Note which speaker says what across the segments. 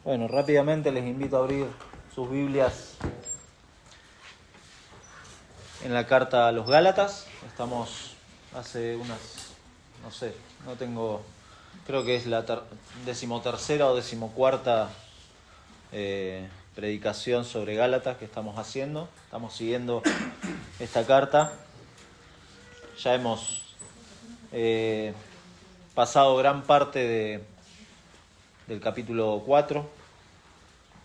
Speaker 1: Bueno, rápidamente les invito a abrir sus Biblias en la carta a los Gálatas. Estamos hace creo que es la 13ª o 14ª predicación sobre Gálatas que estamos haciendo. Estamos siguiendo esta carta. Ya hemos pasado gran parte del capítulo 4.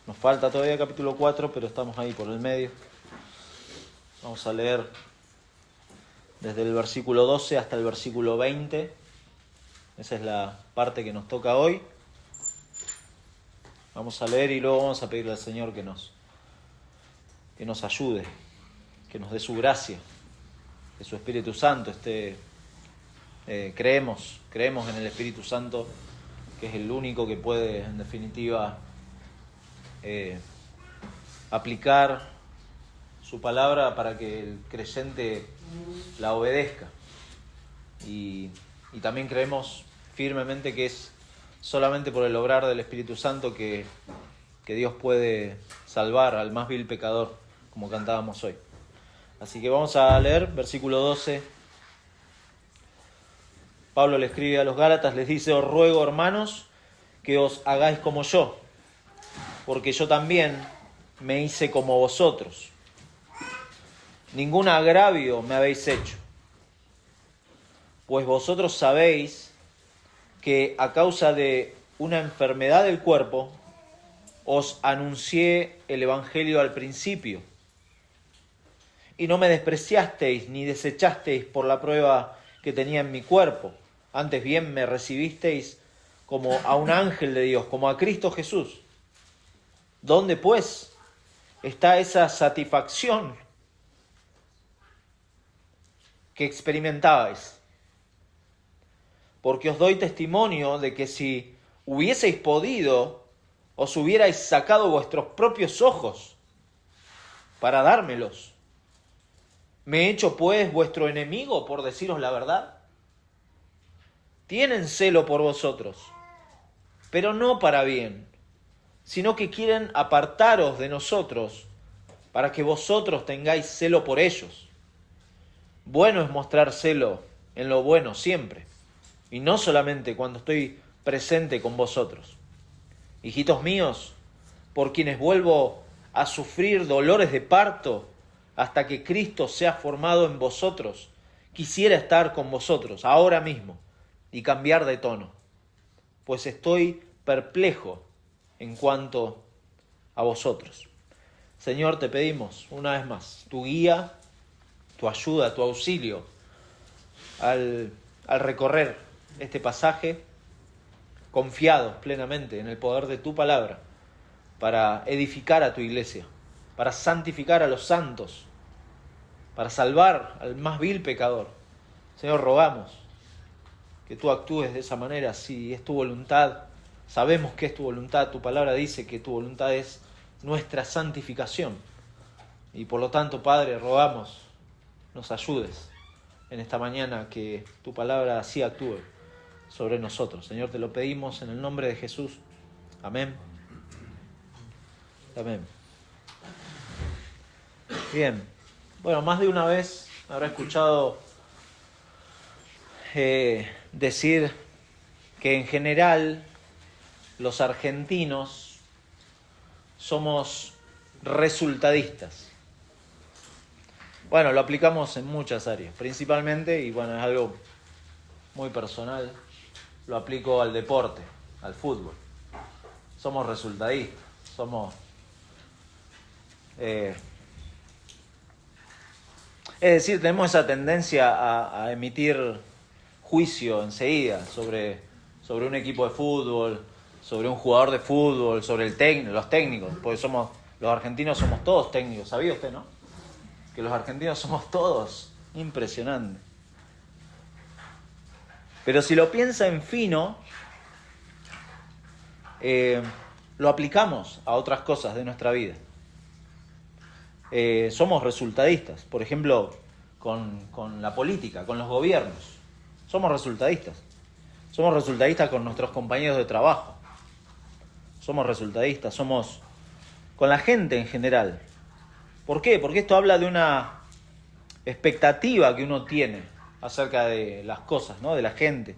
Speaker 1: Nos falta todavía el capítulo 4, pero estamos ahí por el medio. Vamos a leer desde el versículo 12 hasta el versículo 20. Esa es la parte que nos toca hoy. Vamos a leer y luego vamos a pedirle al Señor que nos ayude, que nos dé su gracia, que su Espíritu Santo creemos en el Espíritu Santo, que es el único que puede, en definitiva, aplicar su palabra para que el creyente la obedezca. Y también creemos firmemente que es solamente por el obrar del Espíritu Santo que Dios puede salvar al más vil pecador, como cantábamos hoy. Así que vamos a leer versículo 12. Pablo le escribe a los Gálatas, les dice: os ruego, hermanos, que os hagáis como yo, porque yo también me hice como vosotros. Ningún agravio me habéis hecho, pues vosotros sabéis que a causa de una enfermedad del cuerpo os anuncié el Evangelio al principio, y no me despreciasteis ni desechasteis por la prueba que tenía en mi cuerpo. Antes bien me recibisteis como a un ángel de Dios, como a Cristo Jesús. ¿Dónde, pues, está esa satisfacción que experimentabais? Porque os doy testimonio de que si hubieseis podido, os hubierais sacado vuestros propios ojos para dármelos. ¿Me he hecho, pues, vuestro enemigo por deciros la verdad? Tienen celo por vosotros, pero no para bien, sino que quieren apartaros de nosotros para que vosotros tengáis celo por ellos. Bueno es mostrar celo en lo bueno siempre, y no solamente cuando estoy presente con vosotros. Hijitos míos, por quienes vuelvo a sufrir dolores de parto hasta que Cristo sea formado en vosotros, quisiera estar con vosotros ahora mismo y cambiar de tono, pues estoy perplejo en cuanto a vosotros. Señor, te pedimos una vez más tu guía, tu ayuda, tu auxilio al recorrer este pasaje, confiados plenamente en el poder de tu palabra para edificar a tu iglesia, para santificar a los santos, para salvar al más vil pecador. Señor, rogamos que tú actúes de esa manera, si es tu voluntad. Sabemos que es tu voluntad, tu palabra dice que tu voluntad es nuestra santificación. Y por lo tanto, Padre, rogamos, nos ayudes en esta mañana, que tu palabra así actúe sobre nosotros. Señor, te lo pedimos en el nombre de Jesús. Amén. Amén. Bien. Bueno, más de una vez habrá escuchado decir que en general los argentinos somos resultadistas. Bueno, lo aplicamos en muchas áreas, principalmente, y bueno, es algo muy personal, lo aplico al deporte, al fútbol. Somos resultadistas, es decir, tenemos esa tendencia a emitir juicio enseguida sobre un equipo de fútbol, sobre un jugador de fútbol, sobre los técnicos, porque los argentinos somos todos técnicos. ¿Sabía usted, no? Que los argentinos somos todos. Impresionante. Pero si lo piensa en fino, lo aplicamos a otras cosas de nuestra vida. Somos resultadistas, por ejemplo, con la política, con los gobiernos. Somos resultadistas con nuestros compañeros de trabajo. somos resultadistas, somos con la gente en general. ¿Por qué? Porque esto habla de una expectativa que uno tiene acerca de las cosas, ¿no? De la gente.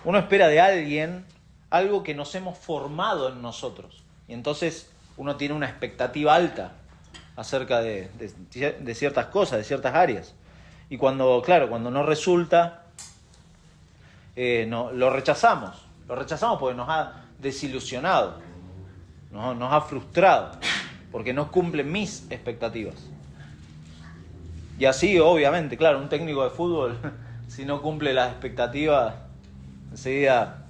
Speaker 1: Uno espera de alguien algo que nos hemos formado en nosotros. Y entonces uno tiene una expectativa alta acerca de ciertas cosas, de ciertas áreas. Y cuando no resulta, lo rechazamos. Lo rechazamos porque nos ha desilusionado, nos ha frustrado, porque no cumplen mis expectativas. Y así, obviamente, claro, un técnico de fútbol, si no cumple las expectativas, enseguida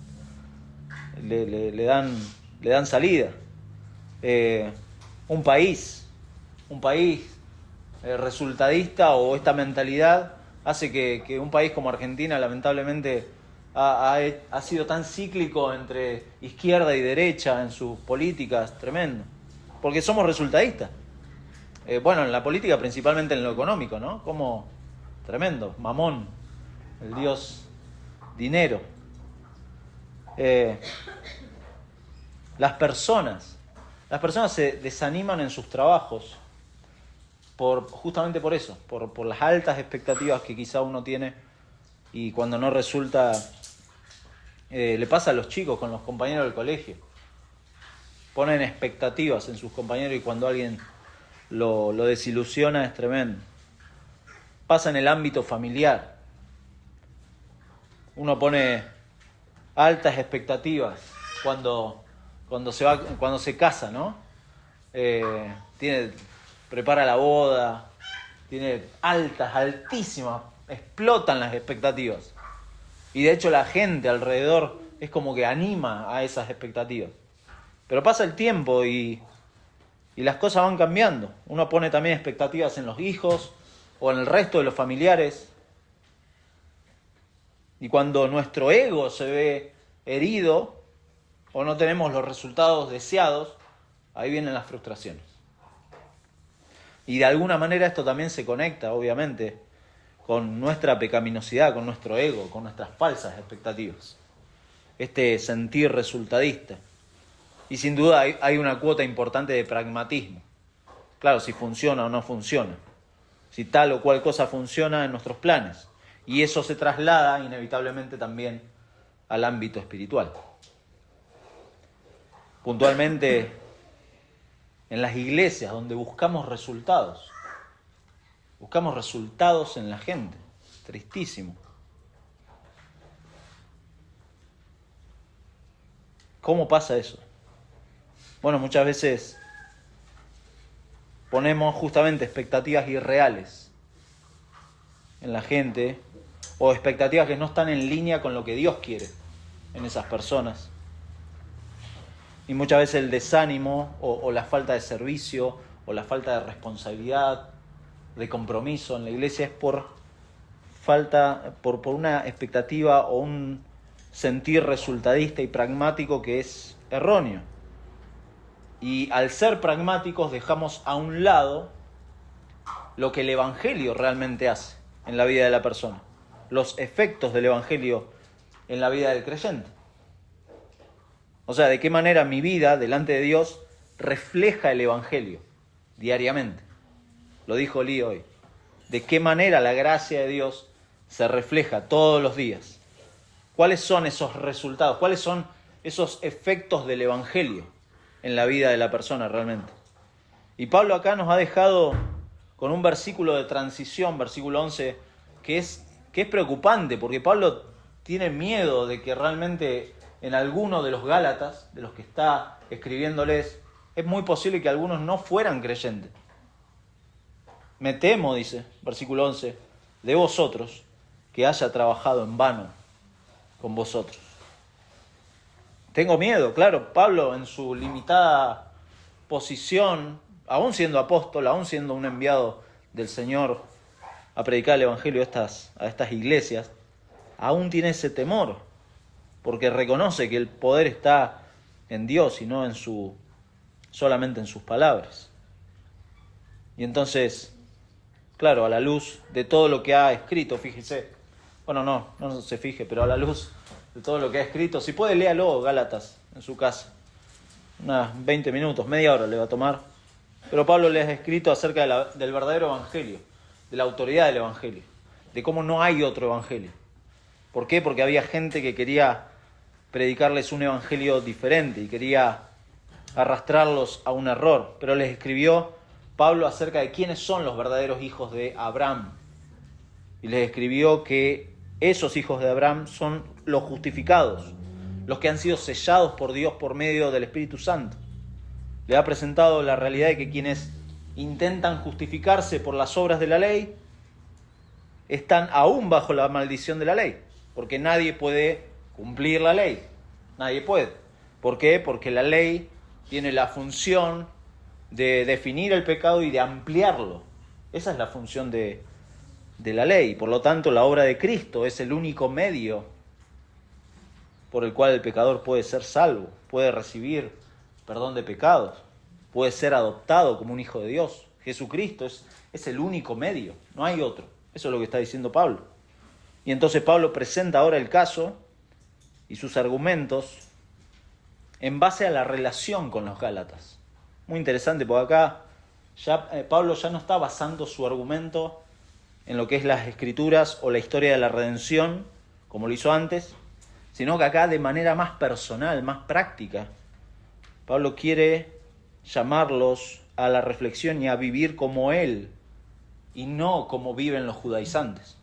Speaker 1: le dan salida. Un país resultadista o esta mentalidad hace que un país como Argentina, lamentablemente, ha sido tan cíclico entre izquierda y derecha en sus políticas, tremendo. Porque somos resultadistas. En la política, principalmente en lo económico, ¿no? Como tremendo, Mamón, el dios dinero. Las personas se desaniman en sus trabajos justamente por eso, por las altas expectativas que quizá uno tiene, y cuando no resulta, le pasa a los chicos con los compañeros del colegio. Ponen expectativas en sus compañeros y cuando alguien lo desilusiona es tremendo. Pasa en el ámbito familiar. Uno pone altas expectativas cuando se casa, ¿no? Prepara la boda, tiene altísimas, explotan las expectativas. Y de hecho la gente alrededor es como que anima a esas expectativas. Pero pasa el tiempo y las cosas van cambiando. Uno pone también expectativas en los hijos o en el resto de los familiares. Y cuando nuestro ego se ve herido o no tenemos los resultados deseados, ahí vienen las frustraciones. Y de alguna manera esto también se conecta, obviamente, con nuestra pecaminosidad, con nuestro ego, con nuestras falsas expectativas. Este sentir resultadista. Y sin duda hay una cuota importante de pragmatismo. Claro, si funciona o no funciona. Si tal o cual cosa funciona en nuestros planes. Y eso se traslada inevitablemente también al ámbito espiritual. Puntualmente, en las iglesias donde buscamos resultados en la gente. Tristísimo. ¿Cómo pasa eso? Bueno, muchas veces ponemos justamente expectativas irreales en la gente o expectativas que no están en línea con lo que Dios quiere en esas personas. Y muchas veces el desánimo o la falta de servicio o la falta de responsabilidad, de compromiso en la iglesia es por una expectativa o un sentir resultadista y pragmático que es erróneo. Y al ser pragmáticos dejamos a un lado lo que el Evangelio realmente hace en la vida de la persona, los efectos del Evangelio en la vida del creyente. O sea, de qué manera mi vida delante de Dios refleja el Evangelio diariamente. Lo dijo Lee hoy. De qué manera la gracia de Dios se refleja todos los días. ¿Cuáles son esos resultados? ¿Cuáles son esos efectos del Evangelio en la vida de la persona realmente? Y Pablo acá nos ha dejado con un versículo de transición, versículo 11, que es preocupante, porque Pablo tiene miedo de que realmente en alguno de los Gálatas, de los que está escribiéndoles, es muy posible que algunos no fueran creyentes. Me temo, dice, versículo 11, de vosotros, que haya trabajado en vano con vosotros. Tengo miedo, claro, Pablo en su limitada posición, aún siendo apóstol, aún siendo un enviado del Señor a predicar el Evangelio a estas iglesias, aún tiene ese temor, porque reconoce que el poder está en Dios y no solamente en sus palabras. Y entonces, claro, a la luz de todo lo que ha escrito, fíjese, bueno, no se fije, pero a la luz de todo lo que ha escrito, si puede, léalo, Gálatas, en su casa. unas 20 minutos, media hora le va a tomar. Pero Pablo les ha escrito acerca del verdadero evangelio, de la autoridad del evangelio, de cómo no hay otro evangelio. ¿Por qué? Porque había gente que quería predicarles un evangelio diferente y quería arrastrarlos a un error. Pero les escribió Pablo acerca de quiénes son los verdaderos hijos de Abraham. Y les escribió que esos hijos de Abraham son los justificados, los que han sido sellados por Dios por medio del Espíritu Santo. Le ha presentado la realidad de que quienes intentan justificarse por las obras de la ley están aún bajo la maldición de la ley, porque nadie puede cumplir la ley, nadie puede. ¿Por qué? Porque la ley tiene la función de definir el pecado y de ampliarlo. Esa es la función de la ley. Por lo tanto, la obra de Cristo es el único medio por el cual el pecador puede ser salvo, puede recibir perdón de pecados, puede ser adoptado como un hijo de Dios. Jesucristo es el único medio, no hay otro. Eso es lo que está diciendo Pablo. Y entonces Pablo presenta ahora el caso y sus argumentos en base a la relación con los Gálatas. Muy interesante, porque acá Pablo ya no está basando su argumento en lo que es las Escrituras o la historia de la redención, como lo hizo antes, sino que acá de manera más personal, más práctica, Pablo quiere llamarlos a la reflexión y a vivir como él, y no como viven los judaizantes,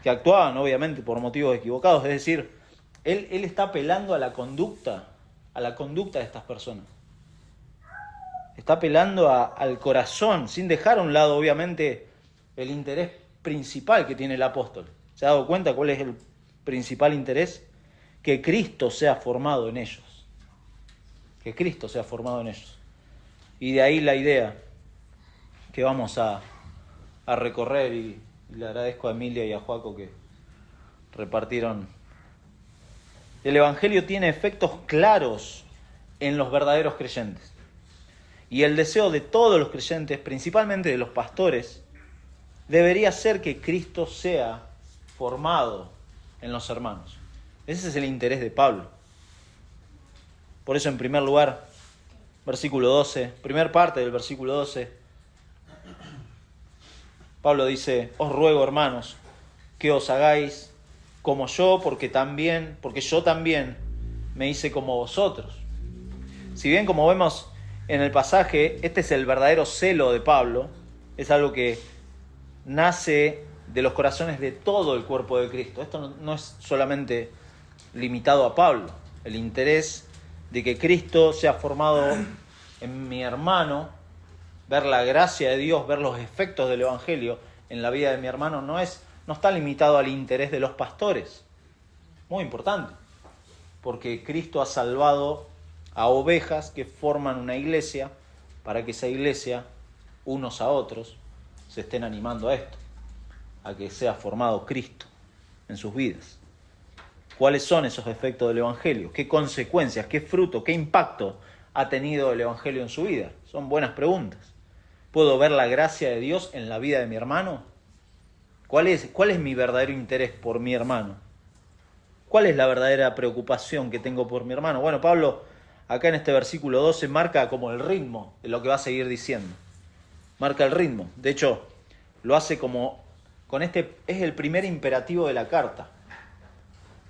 Speaker 1: que actuaban obviamente por motivos equivocados. Es decir, él está apelando a la conducta de estas personas. Está apelando al corazón, sin dejar a un lado obviamente el interés principal que tiene el apóstol. ¿Se ha dado cuenta cuál es el principal interés? Que Cristo sea formado en ellos. Que Cristo sea formado en ellos. Y de ahí la idea que vamos a recorrer, y le agradezco a Emilia y a Joaco que repartieron. El Evangelio tiene efectos claros en los verdaderos creyentes. Y el deseo de todos los creyentes, principalmente de los pastores, debería ser que Cristo sea formado en los hermanos. Ese es el interés de Pablo. Por eso, en primer lugar, versículo 12, primera parte del versículo 12, Pablo dice: os ruego, hermanos, que os hagáis como yo, porque yo también me hice como vosotros. Si bien, como vemos en el pasaje, este es el verdadero celo de Pablo, es algo que nace de los corazones de todo el cuerpo de Cristo. Esto no es solamente limitado a Pablo. El interés de que Cristo sea formado en mi hermano, ver la gracia de Dios, ver los efectos del Evangelio en la vida de mi hermano, no está limitado al interés de los pastores. Muy importante, porque Cristo ha salvado a ovejas que forman una iglesia, para que esa iglesia, unos a otros, se estén animando a esto, a que sea formado Cristo en sus vidas. ¿Cuáles son esos efectos del Evangelio? ¿Qué consecuencias, qué fruto, qué impacto ha tenido el Evangelio en su vida? Son buenas preguntas. ¿Puedo ver la gracia de Dios en la vida de mi hermano? ¿Cuál es mi verdadero interés por mi hermano? ¿Cuál es la verdadera preocupación que tengo por mi hermano? Bueno, Pablo, acá en este versículo 12, marca como el ritmo de lo que va a seguir diciendo. Marca el ritmo. De hecho, lo hace es el primer imperativo de la carta.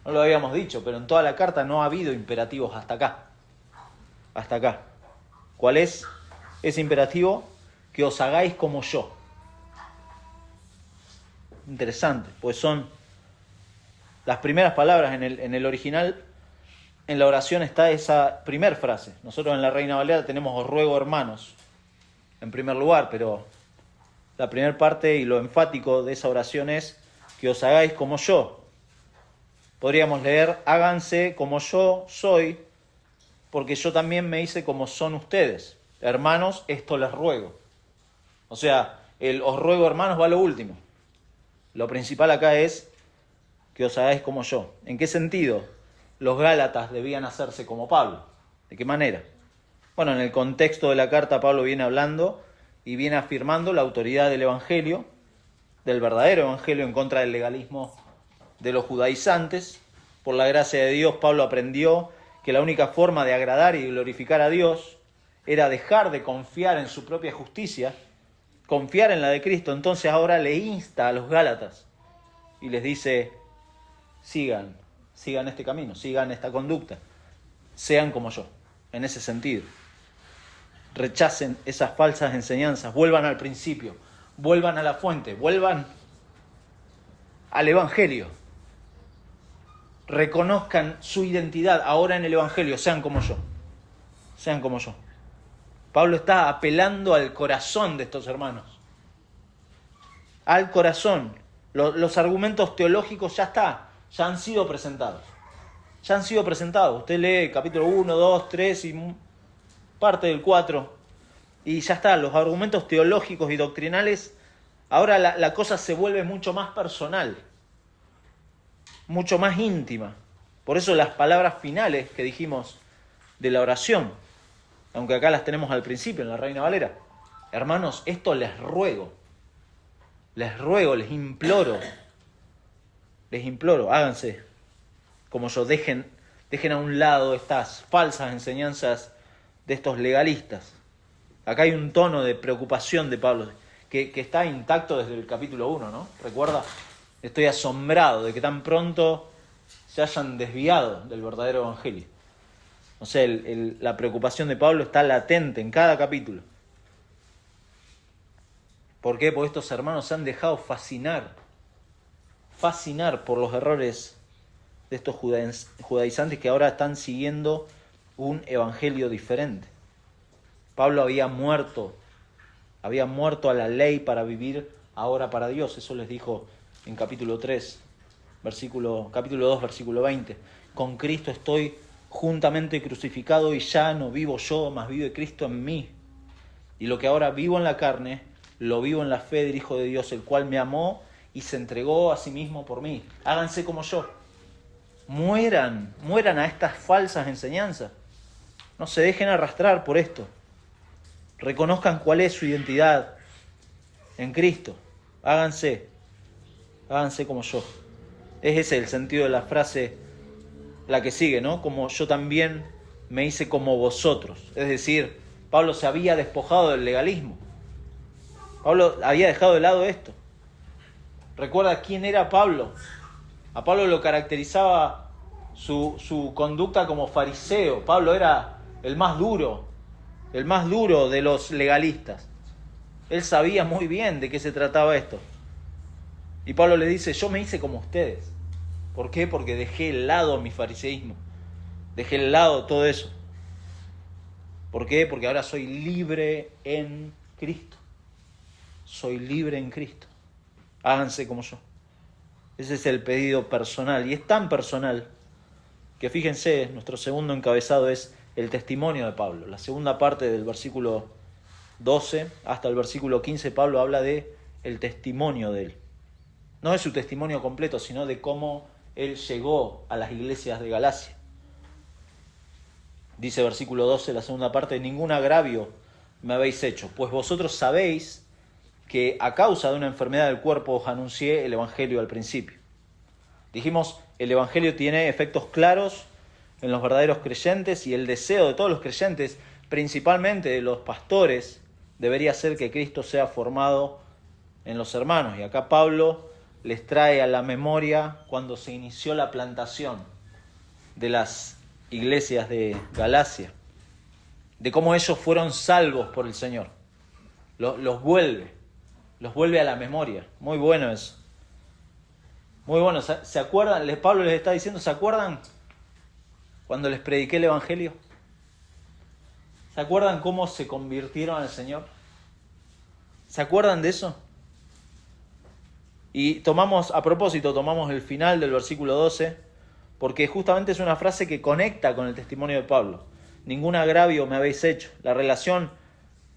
Speaker 1: No lo habíamos dicho, pero en toda la carta no ha habido imperativos hasta acá. Hasta acá. ¿Cuál es ese imperativo? Que os hagáis como yo. Interesante, pues son las primeras palabras en el original. En la oración está esa primera frase. Nosotros en la Reina Valera tenemos os ruego, hermanos, en primer lugar, pero la primera parte y lo enfático de esa oración es que os hagáis como yo. Podríamos leer: háganse como yo soy, porque yo también me hice como son ustedes. Hermanos, esto les ruego. O sea, el os ruego, hermanos, va a lo último. Lo principal acá es que os hagáis como yo. ¿En qué sentido los Gálatas debían hacerse como Pablo? ¿De qué manera? Bueno, en el contexto de la carta Pablo viene hablando y viene afirmando la autoridad del Evangelio, del verdadero Evangelio, en contra del legalismo de los judaizantes. Por la gracia de Dios, Pablo aprendió que la única forma de agradar y glorificar a Dios era dejar de confiar en su propia justicia, confiar en la de Cristo. Entonces ahora le insta a los Gálatas y les dice, sigan este camino, sigan esta conducta, sean como yo, en ese sentido. Rechacen esas falsas enseñanzas, vuelvan al principio, vuelvan a la fuente, vuelvan al Evangelio. Reconozcan su identidad ahora en el Evangelio, sean como yo, sean como yo. Pablo está apelando al corazón de estos hermanos, al corazón. Los argumentos teológicos ya han sido presentados. Ya han sido presentados. Usted lee capítulo 1, 2, 3 y parte del 4. Y ya está, los argumentos teológicos y doctrinales. Ahora la cosa se vuelve mucho más personal, mucho más íntima. Por eso las palabras finales que dijimos de la oración, aunque acá las tenemos al principio en la Reina Valera. Hermanos, esto les ruego, les imploro, háganse como yo, dejen a un lado estas falsas enseñanzas de estos legalistas. Acá hay un tono de preocupación de Pablo que está intacto desde el capítulo 1, ¿no? ¿Recuerda? Estoy asombrado de que tan pronto se hayan desviado del verdadero evangelio. O sea, la preocupación de Pablo está latente en cada capítulo. ¿Por qué? Porque estos hermanos se han dejado fascinar por los errores de estos judaizantes que ahora están siguiendo un evangelio diferente. Pablo había muerto a la ley para vivir ahora para Dios. Eso les dijo en capítulo 3, capítulo 2, versículo 20. Con Cristo estoy juntamente crucificado y ya no vivo yo, mas vive Cristo en mí. Y lo que ahora vivo en la carne, lo vivo en la fe del Hijo de Dios, el cual me amó y se entregó a sí mismo por mí. Háganse como yo. Mueran a estas falsas enseñanzas. No se dejen arrastrar por esto. Reconozcan cuál es su identidad en Cristo. Háganse como yo. Es ese el sentido de la frase, la que sigue, ¿no? Como yo también me hice como vosotros. Es decir, Pablo se había despojado del legalismo. Pablo había dejado de lado esto. Recuerda quién era Pablo. A Pablo lo caracterizaba su conducta como fariseo. Pablo era el más duro de los legalistas. Él sabía muy bien de qué se trataba esto. Y Pablo le dice, yo me hice como ustedes. ¿Por qué? Porque dejé de lado mi fariseísmo. Dejé de lado todo eso. ¿Por qué? Porque ahora soy libre en Cristo. Soy libre en Cristo. Háganse como yo. Ese es el pedido personal. Y es tan personal que fíjense, nuestro segundo encabezado es el testimonio de Pablo. La segunda parte del versículo 12 hasta el versículo 15, Pablo habla de el testimonio de él. No de su testimonio completo, sino de cómo él llegó a las iglesias de Galacia. Dice versículo 12, la segunda parte, ningún agravio me habéis hecho, pues vosotros sabéis que a causa de una enfermedad del cuerpo os anuncié el Evangelio al principio. Dijimos, el Evangelio tiene efectos claros en los verdaderos creyentes y el deseo de todos los creyentes, principalmente de los pastores, debería ser que Cristo sea formado en los hermanos. Y acá Pablo les trae a la memoria cuando se inició la plantación de las iglesias de Galacia, de cómo ellos fueron salvos por el Señor. Los vuelve a la memoria. Muy bueno eso. Muy bueno. ¿Se acuerdan? Pablo les está diciendo, ¿se acuerdan cuando les prediqué el Evangelio? ¿Se acuerdan cómo se convirtieron al Señor? ¿Se acuerdan de eso? Y tomamos el final del versículo 12, porque justamente es una frase que conecta con el testimonio de Pablo. Ningún agravio me habéis hecho.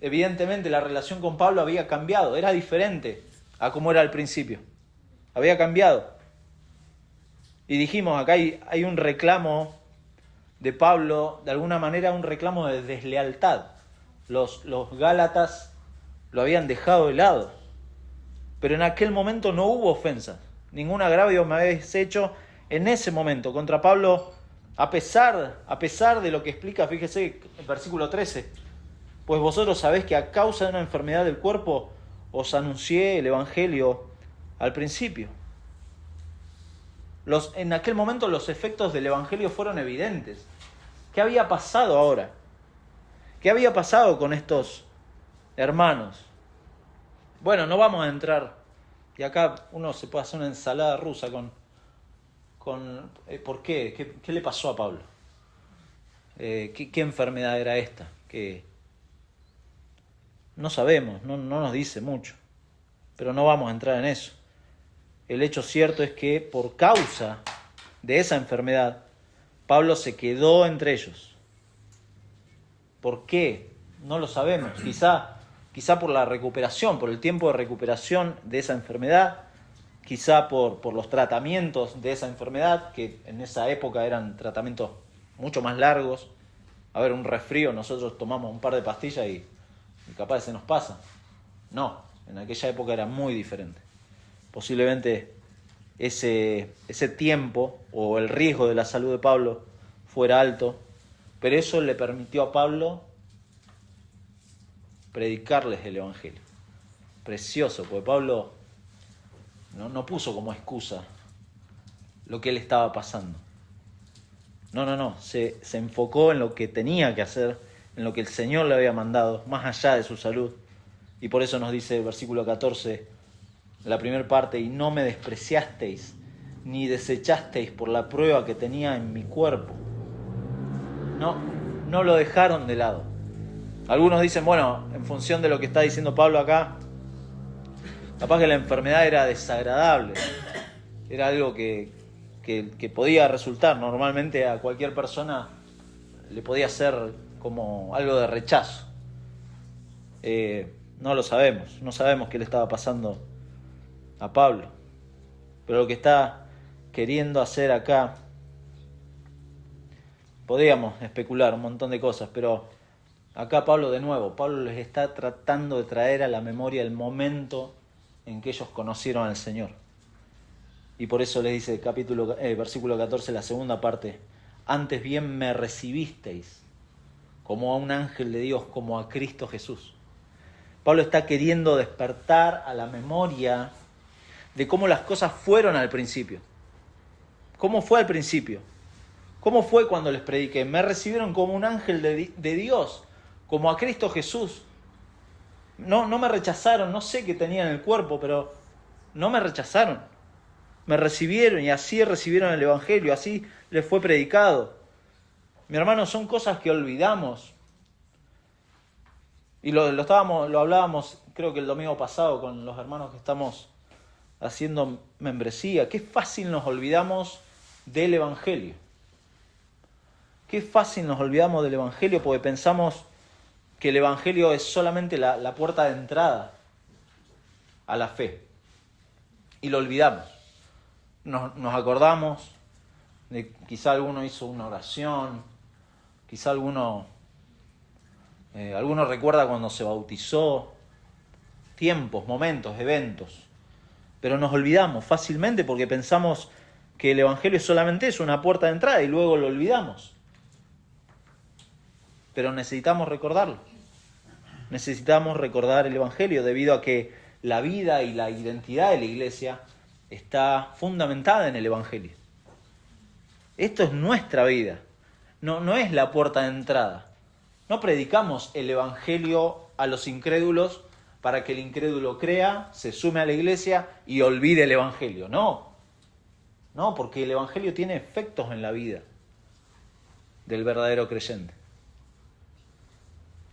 Speaker 1: Evidentemente la relación con Pablo había cambiado, era diferente a como era al principio. Había cambiado. Y dijimos, acá hay un reclamo de Pablo, de alguna manera un reclamo de deslealtad. Los Gálatas lo habían dejado de lado. Pero en aquel momento no hubo ofensas. Ningún agravio me habéis hecho en ese momento. Contra Pablo A pesar de lo que explica, fíjese, el versículo 13. Pues vosotros sabéis que a causa de una enfermedad del cuerpo os anuncié el Evangelio al principio. En aquel momento los efectos del Evangelio fueron evidentes. ¿Qué había pasado ahora? ¿Qué había pasado con estos hermanos? Bueno, no vamos a entrar, y acá uno se puede hacer una ensalada rusa con ¿por qué? ¿Qué le pasó a Pablo? ¿Qué enfermedad era esta? Que no sabemos, no nos dice mucho, pero no vamos a entrar en eso. El hecho cierto es que por causa de esa enfermedad, Pablo se quedó entre ellos. ¿Por qué? No lo sabemos. Quizá por la recuperación, por el tiempo de recuperación de esa enfermedad, quizá por los tratamientos de esa enfermedad, que en esa época eran tratamientos mucho más largos. A ver, un resfrío, nosotros tomamos un par de pastillas y capaz se nos pasa. No, en aquella época era muy diferente. Posiblemente ese tiempo o el riesgo de la salud de Pablo fuera alto, pero eso le permitió a Pablo predicarles el Evangelio. Precioso, porque Pablo no puso como excusa lo que él estaba pasando. No, se enfocó en lo que tenía que hacer, en lo que el Señor le había mandado, más allá de su salud. Y por eso nos dice el versículo 14, la primera parte, y no me despreciasteis, ni desechasteis por la prueba que tenía en mi cuerpo. No lo dejaron de lado. Algunos dicen, bueno, en función de lo que está diciendo Pablo acá, capaz que la enfermedad era desagradable, era algo que podía resultar, normalmente a cualquier persona le podía ser como algo de rechazo. No lo sabemos, no sabemos qué le estaba pasando a Pablo, pero lo que está queriendo hacer acá, podríamos especular un montón de cosas, pero acá Pablo les está tratando de traer a la memoria el momento en que ellos conocieron al Señor. Y por eso les dice versículo 14, la segunda parte, antes bien me recibisteis como a un ángel de Dios, como a Cristo Jesús. Pablo está queriendo despertar a la memoria de cómo las cosas fueron al principio. ¿Cómo fue al principio? ¿Cómo fue cuando les prediqué? Me recibieron como un ángel de Dios, como a Cristo Jesús. No me rechazaron, no sé qué tenía en el cuerpo, pero no me rechazaron. Me recibieron y así recibieron el Evangelio, así les fue predicado. Mi hermano, son cosas que olvidamos. Y lo hablábamos, creo que el domingo pasado, con los hermanos que estamos haciendo membresía. Qué fácil nos olvidamos del Evangelio. Qué fácil nos olvidamos del Evangelio porque pensamos que el Evangelio es solamente la puerta de entrada a la fe. Y lo olvidamos. Nos acordamos de quizá alguno hizo una oración, quizá alguno recuerda cuando se bautizó, tiempos, momentos, eventos. Pero nos olvidamos fácilmente porque pensamos que el Evangelio solamente es una puerta de entrada y luego lo olvidamos. Pero necesitamos recordarlo. Necesitamos recordar el Evangelio debido a que la vida y la identidad de la iglesia está fundamentada en el Evangelio. Esto es nuestra vida, no es la puerta de entrada. No predicamos el Evangelio a los incrédulos para que el incrédulo crea, se sume a la iglesia y olvide el Evangelio. No, porque el Evangelio tiene efectos en la vida del verdadero creyente.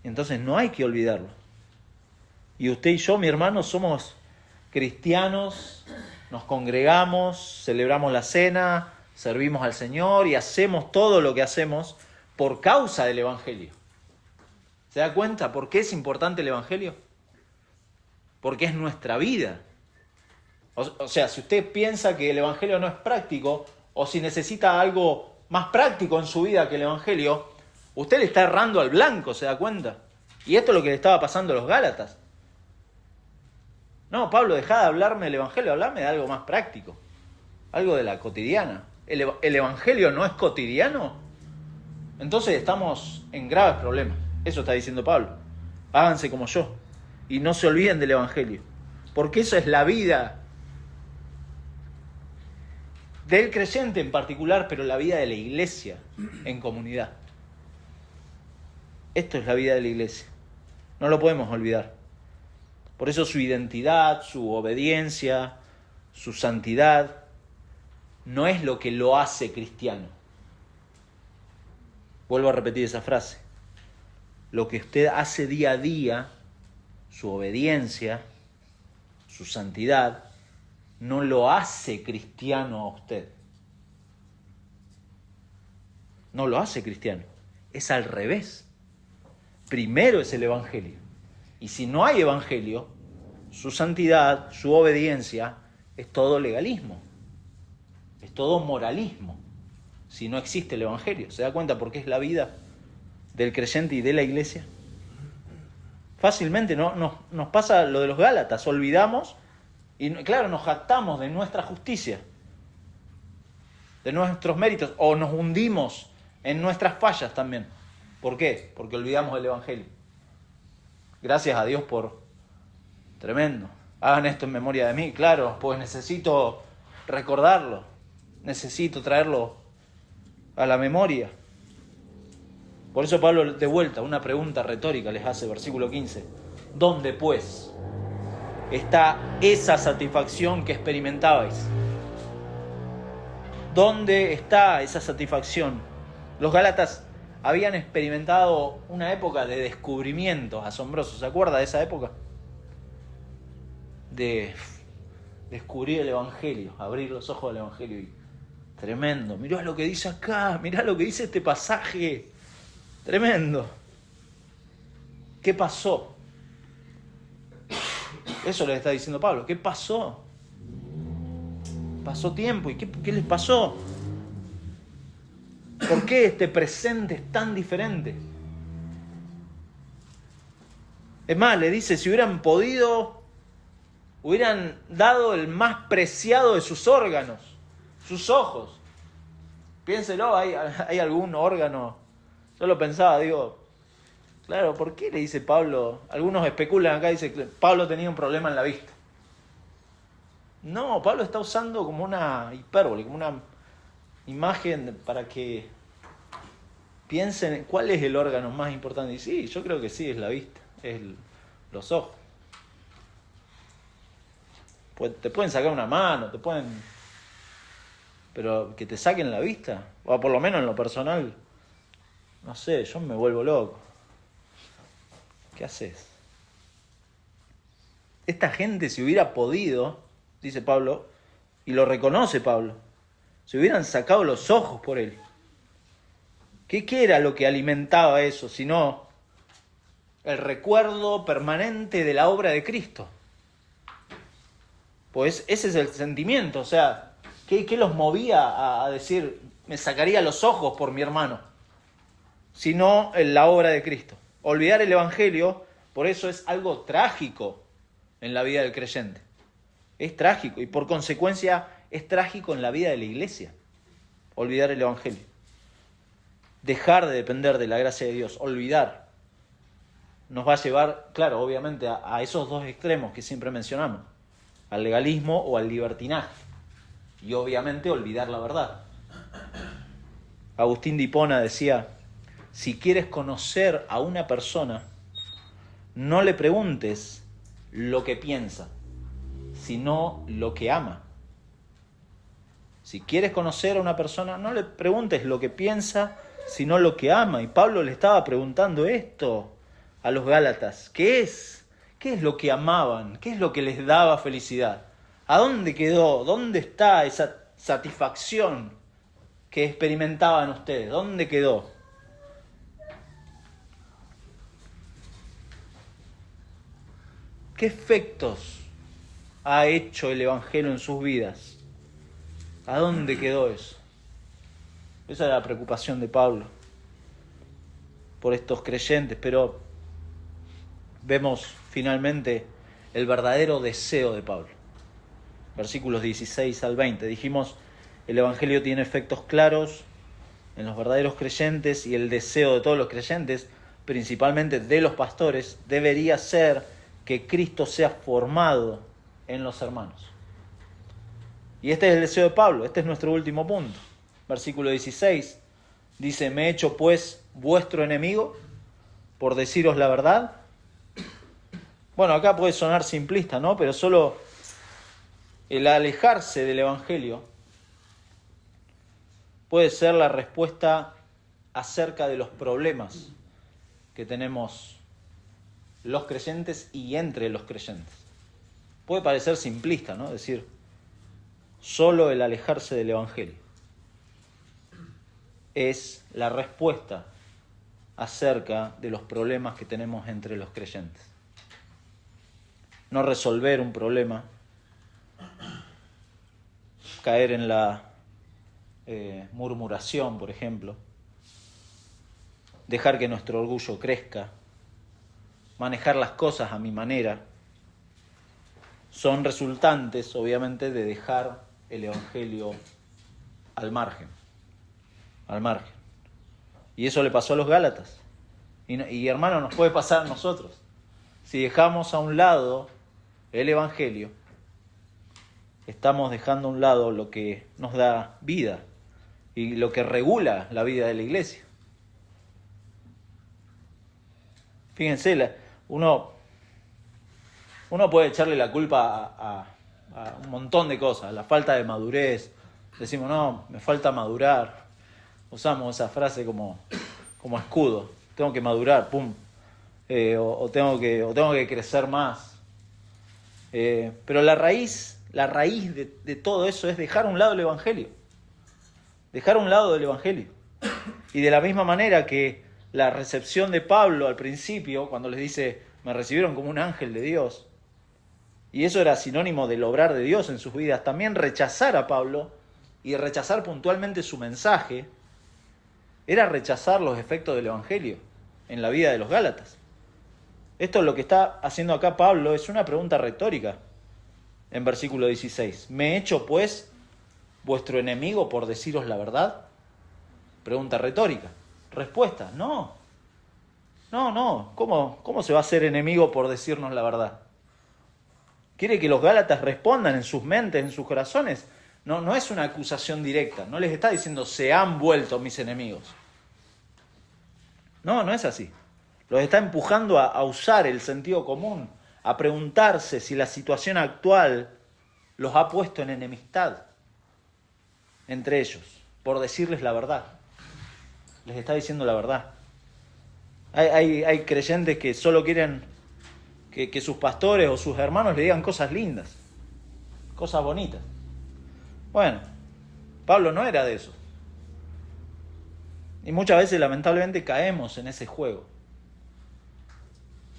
Speaker 1: Entonces no hay que olvidarlo. Y usted y yo, mi hermano, somos cristianos, nos congregamos, celebramos la cena, servimos al Señor y hacemos todo lo que hacemos por causa del Evangelio. ¿Se da cuenta por qué es importante el Evangelio? Porque es nuestra vida. O sea, si usted piensa que el Evangelio no es práctico o si necesita algo más práctico en su vida que el Evangelio, usted le está errando al blanco, ¿se da cuenta? Y esto es lo que le estaba pasando a los Gálatas. No, Pablo, dejá de hablarme del Evangelio, hablame de algo más práctico, algo de la cotidiana. el Evangelio no es cotidiano, entonces estamos en graves problemas. Eso está diciendo Pablo. Háganse como yo y no se olviden del Evangelio, porque eso es la vida del creyente en particular, pero la vida de la iglesia en comunidad. Esto es la vida de la iglesia. No lo podemos olvidar. Por eso su identidad, su obediencia, su santidad, no es lo que lo hace cristiano. Vuelvo a repetir esa frase. Lo que usted hace día a día, su obediencia, su santidad, no lo hace cristiano a usted. No lo hace cristiano. Es al revés. Primero es el Evangelio. Y si no hay Evangelio, su santidad, su obediencia, es todo legalismo. Es todo moralismo. Si no existe el Evangelio. ¿Se da cuenta por qué es la vida del creyente y de la iglesia? Fácilmente nos pasa lo de los Gálatas. Olvidamos y, claro, nos jactamos de nuestra justicia, de nuestros méritos, o nos hundimos en nuestras fallas también. ¿Por qué? Porque olvidamos el Evangelio. Gracias a Dios por... Tremendo. Hagan esto en memoria de mí. Claro, pues necesito recordarlo. Necesito traerlo a la memoria. Por eso Pablo, de vuelta, una pregunta retórica les hace, versículo 15. ¿Dónde, pues, está esa satisfacción que experimentabais? ¿Dónde está esa satisfacción? Los Gálatas habían experimentado una época de descubrimientos asombrosos. ¿Se acuerda de esa época? De descubrir el Evangelio, abrir los ojos del Evangelio. Y tremendo. Mirá lo que dice acá, mirá lo que dice este pasaje. Tremendo. ¿Qué pasó? Eso les está diciendo Pablo. ¿Qué pasó? Pasó tiempo. ¿Y qué les pasó? ¿Por qué este presente es tan diferente? Es más, le dice, si hubieran podido, hubieran dado el más preciado de sus órganos, sus ojos. Piénselo, ¿hay algún órgano? Yo lo pensaba, digo, claro, ¿por qué le dice Pablo? Algunos especulan acá, dice que Pablo tenía un problema en la vista. No, Pablo está usando como una hipérbole, como una imagen para que piensen cuál es el órgano más importante. Y sí, yo creo que sí, es la vista, es los ojos. Pues te pueden sacar una mano, pero que te saquen la vista, o por lo menos en lo personal, no sé, yo me vuelvo loco. ¿Qué haces? Esta gente, si hubiera podido, dice Pablo, y lo reconoce Pablo, se hubieran sacado los ojos por él. ¿Qué era lo que alimentaba eso? Sino el recuerdo permanente de la obra de Cristo. Pues ese es el sentimiento. O sea, ¿qué los movía a decir, me sacaría los ojos por mi hermano? Sino en la obra de Cristo. Olvidar el Evangelio, por eso es algo trágico en la vida del creyente. Es trágico y por consecuencia es trágico en la vida de la iglesia. Olvidar el Evangelio. Dejar de depender de la gracia de Dios, olvidar, nos va a llevar, claro, obviamente, a esos dos extremos que siempre mencionamos, al legalismo o al libertinaje, y obviamente olvidar la verdad. Agustín de Hipona decía, si quieres conocer a una persona, no le preguntes lo que piensa, sino lo que ama. Si quieres conocer a una persona, no le preguntes lo que piensa, sino lo que ama. Y Pablo le estaba preguntando esto a los Gálatas. ¿Qué es lo que amaban? ¿Qué es lo que les daba felicidad? ¿A dónde quedó? ¿Dónde está esa satisfacción que experimentaban ustedes? ¿Dónde quedó? ¿Qué efectos ha hecho el Evangelio en sus vidas? ¿A dónde quedó eso? Esa era la preocupación de Pablo por estos creyentes, pero vemos finalmente el verdadero deseo de Pablo. Versículos 16 al 20. Dijimos El Evangelio tiene efectos claros en los verdaderos creyentes y el deseo de todos los creyentes, principalmente de los pastores, debería ser que Cristo sea formado en los hermanos. Y este es el deseo de Pablo, este es nuestro último punto. Versículo 16 dice: ¿me he hecho pues vuestro enemigo por deciros la verdad? Bueno, acá puede sonar simplista, ¿no? Pero solo el alejarse del Evangelio puede ser la respuesta acerca de los problemas que tenemos los creyentes y entre los creyentes. Puede parecer simplista, ¿no? Decir, solo el alejarse del Evangelio es la respuesta acerca de los problemas que tenemos entre los creyentes. No resolver un problema, caer en la murmuración, por ejemplo, dejar que nuestro orgullo crezca, manejar las cosas a mi manera, son resultantes, obviamente, de dejar el Evangelio al margen. Y eso le pasó a los Gálatas. Y hermano, nos puede pasar a nosotros. Si dejamos a un lado el Evangelio, estamos dejando a un lado lo que nos da vida y lo que regula la vida de la iglesia. Fíjense, uno puede echarle la culpa a un montón de cosas, la falta de madurez. Decimos, no, me falta madurar. Usamos esa frase como escudo. Tengo que madurar, pum. O tengo que crecer más. Pero la raíz de todo eso es dejar a un lado el Evangelio. Dejar a un lado del Evangelio. Y de la misma manera que la recepción de Pablo al principio, cuando les dice, me recibieron como un ángel de Dios, y eso era sinónimo del obrar de Dios en sus vidas, también rechazar a Pablo y rechazar puntualmente su mensaje, era rechazar los efectos del Evangelio en la vida de los Gálatas. Esto es lo que está haciendo acá Pablo, es una pregunta retórica en versículo 16. ¿Me he hecho pues vuestro enemigo por deciros la verdad? Pregunta retórica. Respuesta, no. ¿Cómo se va a hacer enemigo por decirnos la verdad? Quiere que los Gálatas respondan en sus mentes, en sus corazones. No es una acusación directa. No les está diciendo, se han vuelto mis enemigos. No es así. Los está empujando a usar el sentido común, a preguntarse si la situación actual los ha puesto en enemistad entre ellos, por decirles la verdad. Les está diciendo la verdad. Hay creyentes que solo quieren que sus pastores o sus hermanos le digan cosas lindas, cosas bonitas. Bueno, Pablo no era de eso. Y muchas veces, lamentablemente, caemos en ese juego.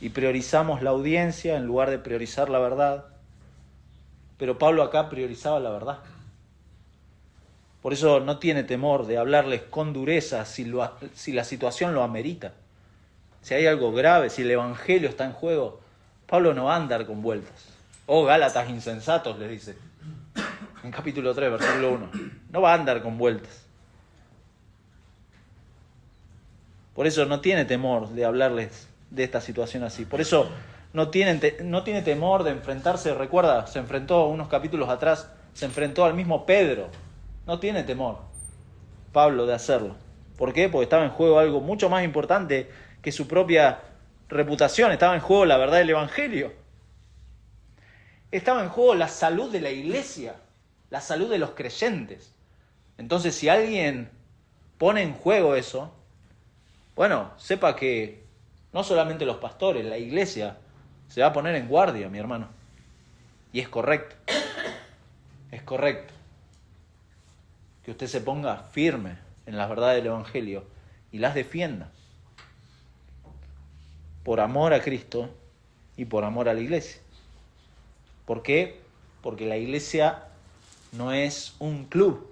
Speaker 1: Y priorizamos la audiencia en lugar de priorizar la verdad. Pero Pablo acá priorizaba la verdad. Por eso no tiene temor de hablarles con dureza si la situación lo amerita. Si hay algo grave, si el Evangelio está en juego, Pablo no va a andar con vueltas. Oh, Gálatas insensatos, les dice. En capítulo 3, versículo 1. No va a andar con vueltas. Por eso no tiene temor de hablarles de esta situación así. Por eso no tiene temor de enfrentarse. Recuerda, se enfrentó unos capítulos atrás, se enfrentó al mismo Pedro. No tiene temor Pablo de hacerlo. ¿Por qué? Porque estaba en juego algo mucho más importante que su propia reputación. Estaba en juego la verdad del Evangelio. Estaba en juego la salud de la iglesia, la salud de los creyentes. Entonces, si alguien pone en juego eso, bueno, sepa que no solamente los pastores, la iglesia se va a poner en guardia, mi hermano. Y es correcto. Es correcto que usted se ponga firme en las verdades del Evangelio y las defienda por amor a Cristo y por amor a la iglesia. ¿Por qué? Porque la iglesia no es un club.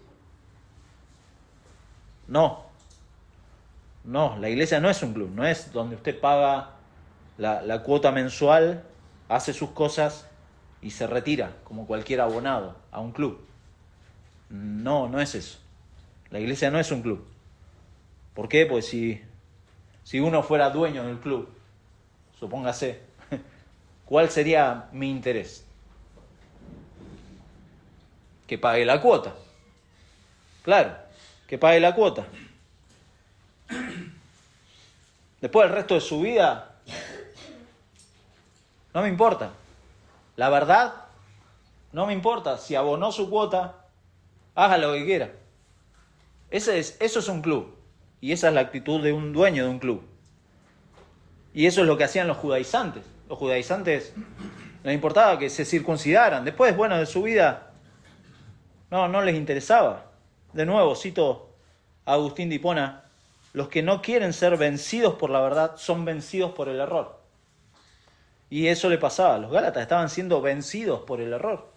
Speaker 1: No, la iglesia no es un club, no es donde usted paga la cuota mensual, hace sus cosas y se retira como cualquier abonado a un club. No, no es eso. La iglesia no es un club. ¿Por qué? Pues si uno fuera dueño del club, supóngase, ¿cuál sería mi interés? Que pague la cuota. Claro, que pague la cuota. Después el resto de su vida, no me importa. La verdad, no me importa. Si abonó su cuota, haga lo que quiera. Eso es un club. Y esa es la actitud de un dueño de un club. Y eso es lo que hacían los judaizantes. Los judaizantes les importaba que se circuncidaran. Después, bueno, de su vida, no les interesaba. De nuevo, cito a Agustín de Hipona: los que no quieren ser vencidos por la verdad son vencidos por el error. Y eso le pasaba. Los gálatas estaban siendo vencidos por el error.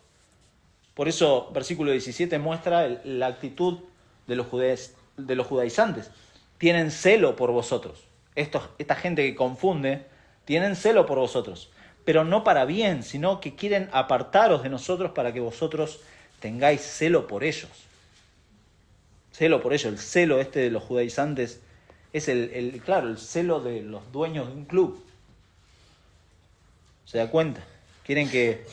Speaker 1: Por eso, versículo 17 muestra la actitud de los judaizantes. Tienen celo por vosotros. Esta gente que confunde, tienen celo por vosotros. Pero no para bien, sino que quieren apartaros de nosotros para que vosotros tengáis celo por ellos. Celo por ellos. El celo de los judaizantes es el celo de los dueños de un club. ¿Se da cuenta? Quieren que,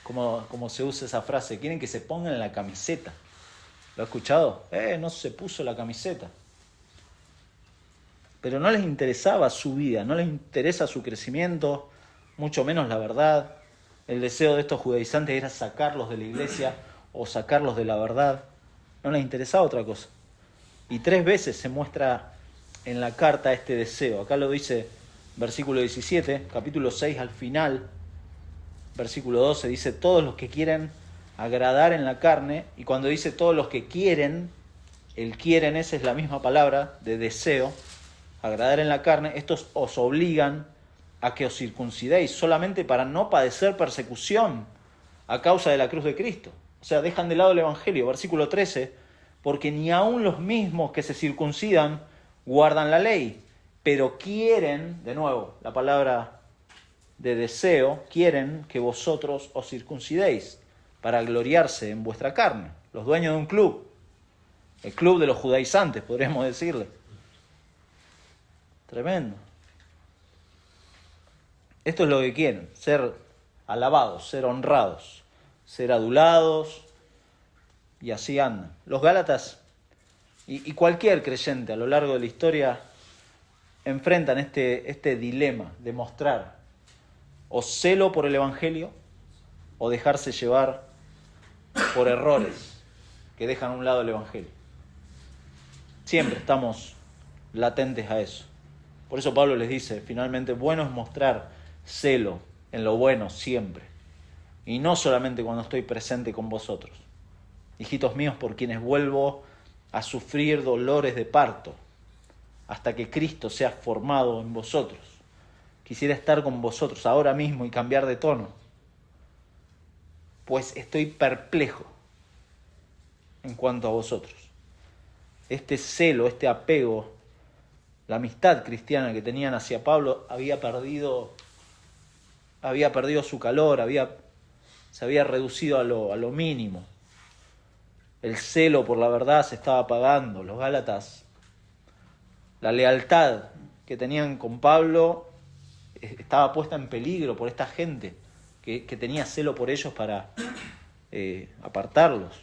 Speaker 1: como se usa esa frase, quieren que se pongan la camiseta. ¿Lo ha escuchado? No se puso la camiseta. Pero no les interesaba su vida, no les interesa su crecimiento, mucho menos la verdad. El deseo de estos judaizantes era sacarlos de la iglesia o sacarlos de la verdad. No les interesaba otra cosa. Y 3 veces se muestra en la carta este deseo. Acá lo dice versículo 17, capítulo 6 al final, versículo 12, dice: todos los que quieren agradar en la carne. Y cuando dice todos los que quieren, el quieren, esa es la misma palabra de deseo, agradar en la carne. Estos os obligan a que os circuncidéis solamente para no padecer persecución a causa de la cruz de Cristo. O sea, dejan de lado el Evangelio. Versículo 13, porque ni aun los mismos que se circuncidan guardan la ley, pero quieren, de nuevo, la palabra de deseo, quieren que vosotros os circuncidéis para gloriarse en vuestra carne. Los dueños de un club, el club de los judaizantes, podríamos decirle. Tremendo. Esto es lo que quieren: ser alabados, ser honrados, ser adulados, y así andan. Los gálatas y cualquier creyente a lo largo de la historia enfrentan este dilema de mostrar o celo por el Evangelio o dejarse llevar por errores que dejan a un lado el Evangelio. Siempre estamos latentes a eso. Por eso Pablo les dice, finalmente, bueno es mostrar celo en lo bueno siempre, y no solamente cuando estoy presente con vosotros. Hijitos míos, por quienes vuelvo a sufrir dolores de parto, hasta que Cristo sea formado en vosotros. Quisiera estar con vosotros ahora mismo y cambiar de tono, pues estoy perplejo en cuanto a vosotros. Este celo, este apego, la amistad cristiana que tenían hacia Pablo había perdido su calor, se había reducido a lo mínimo. El celo por la verdad se estaba apagando. Los gálatas, la lealtad que tenían con Pablo estaba puesta en peligro por esta gente que tenía celo por ellos para apartarlos.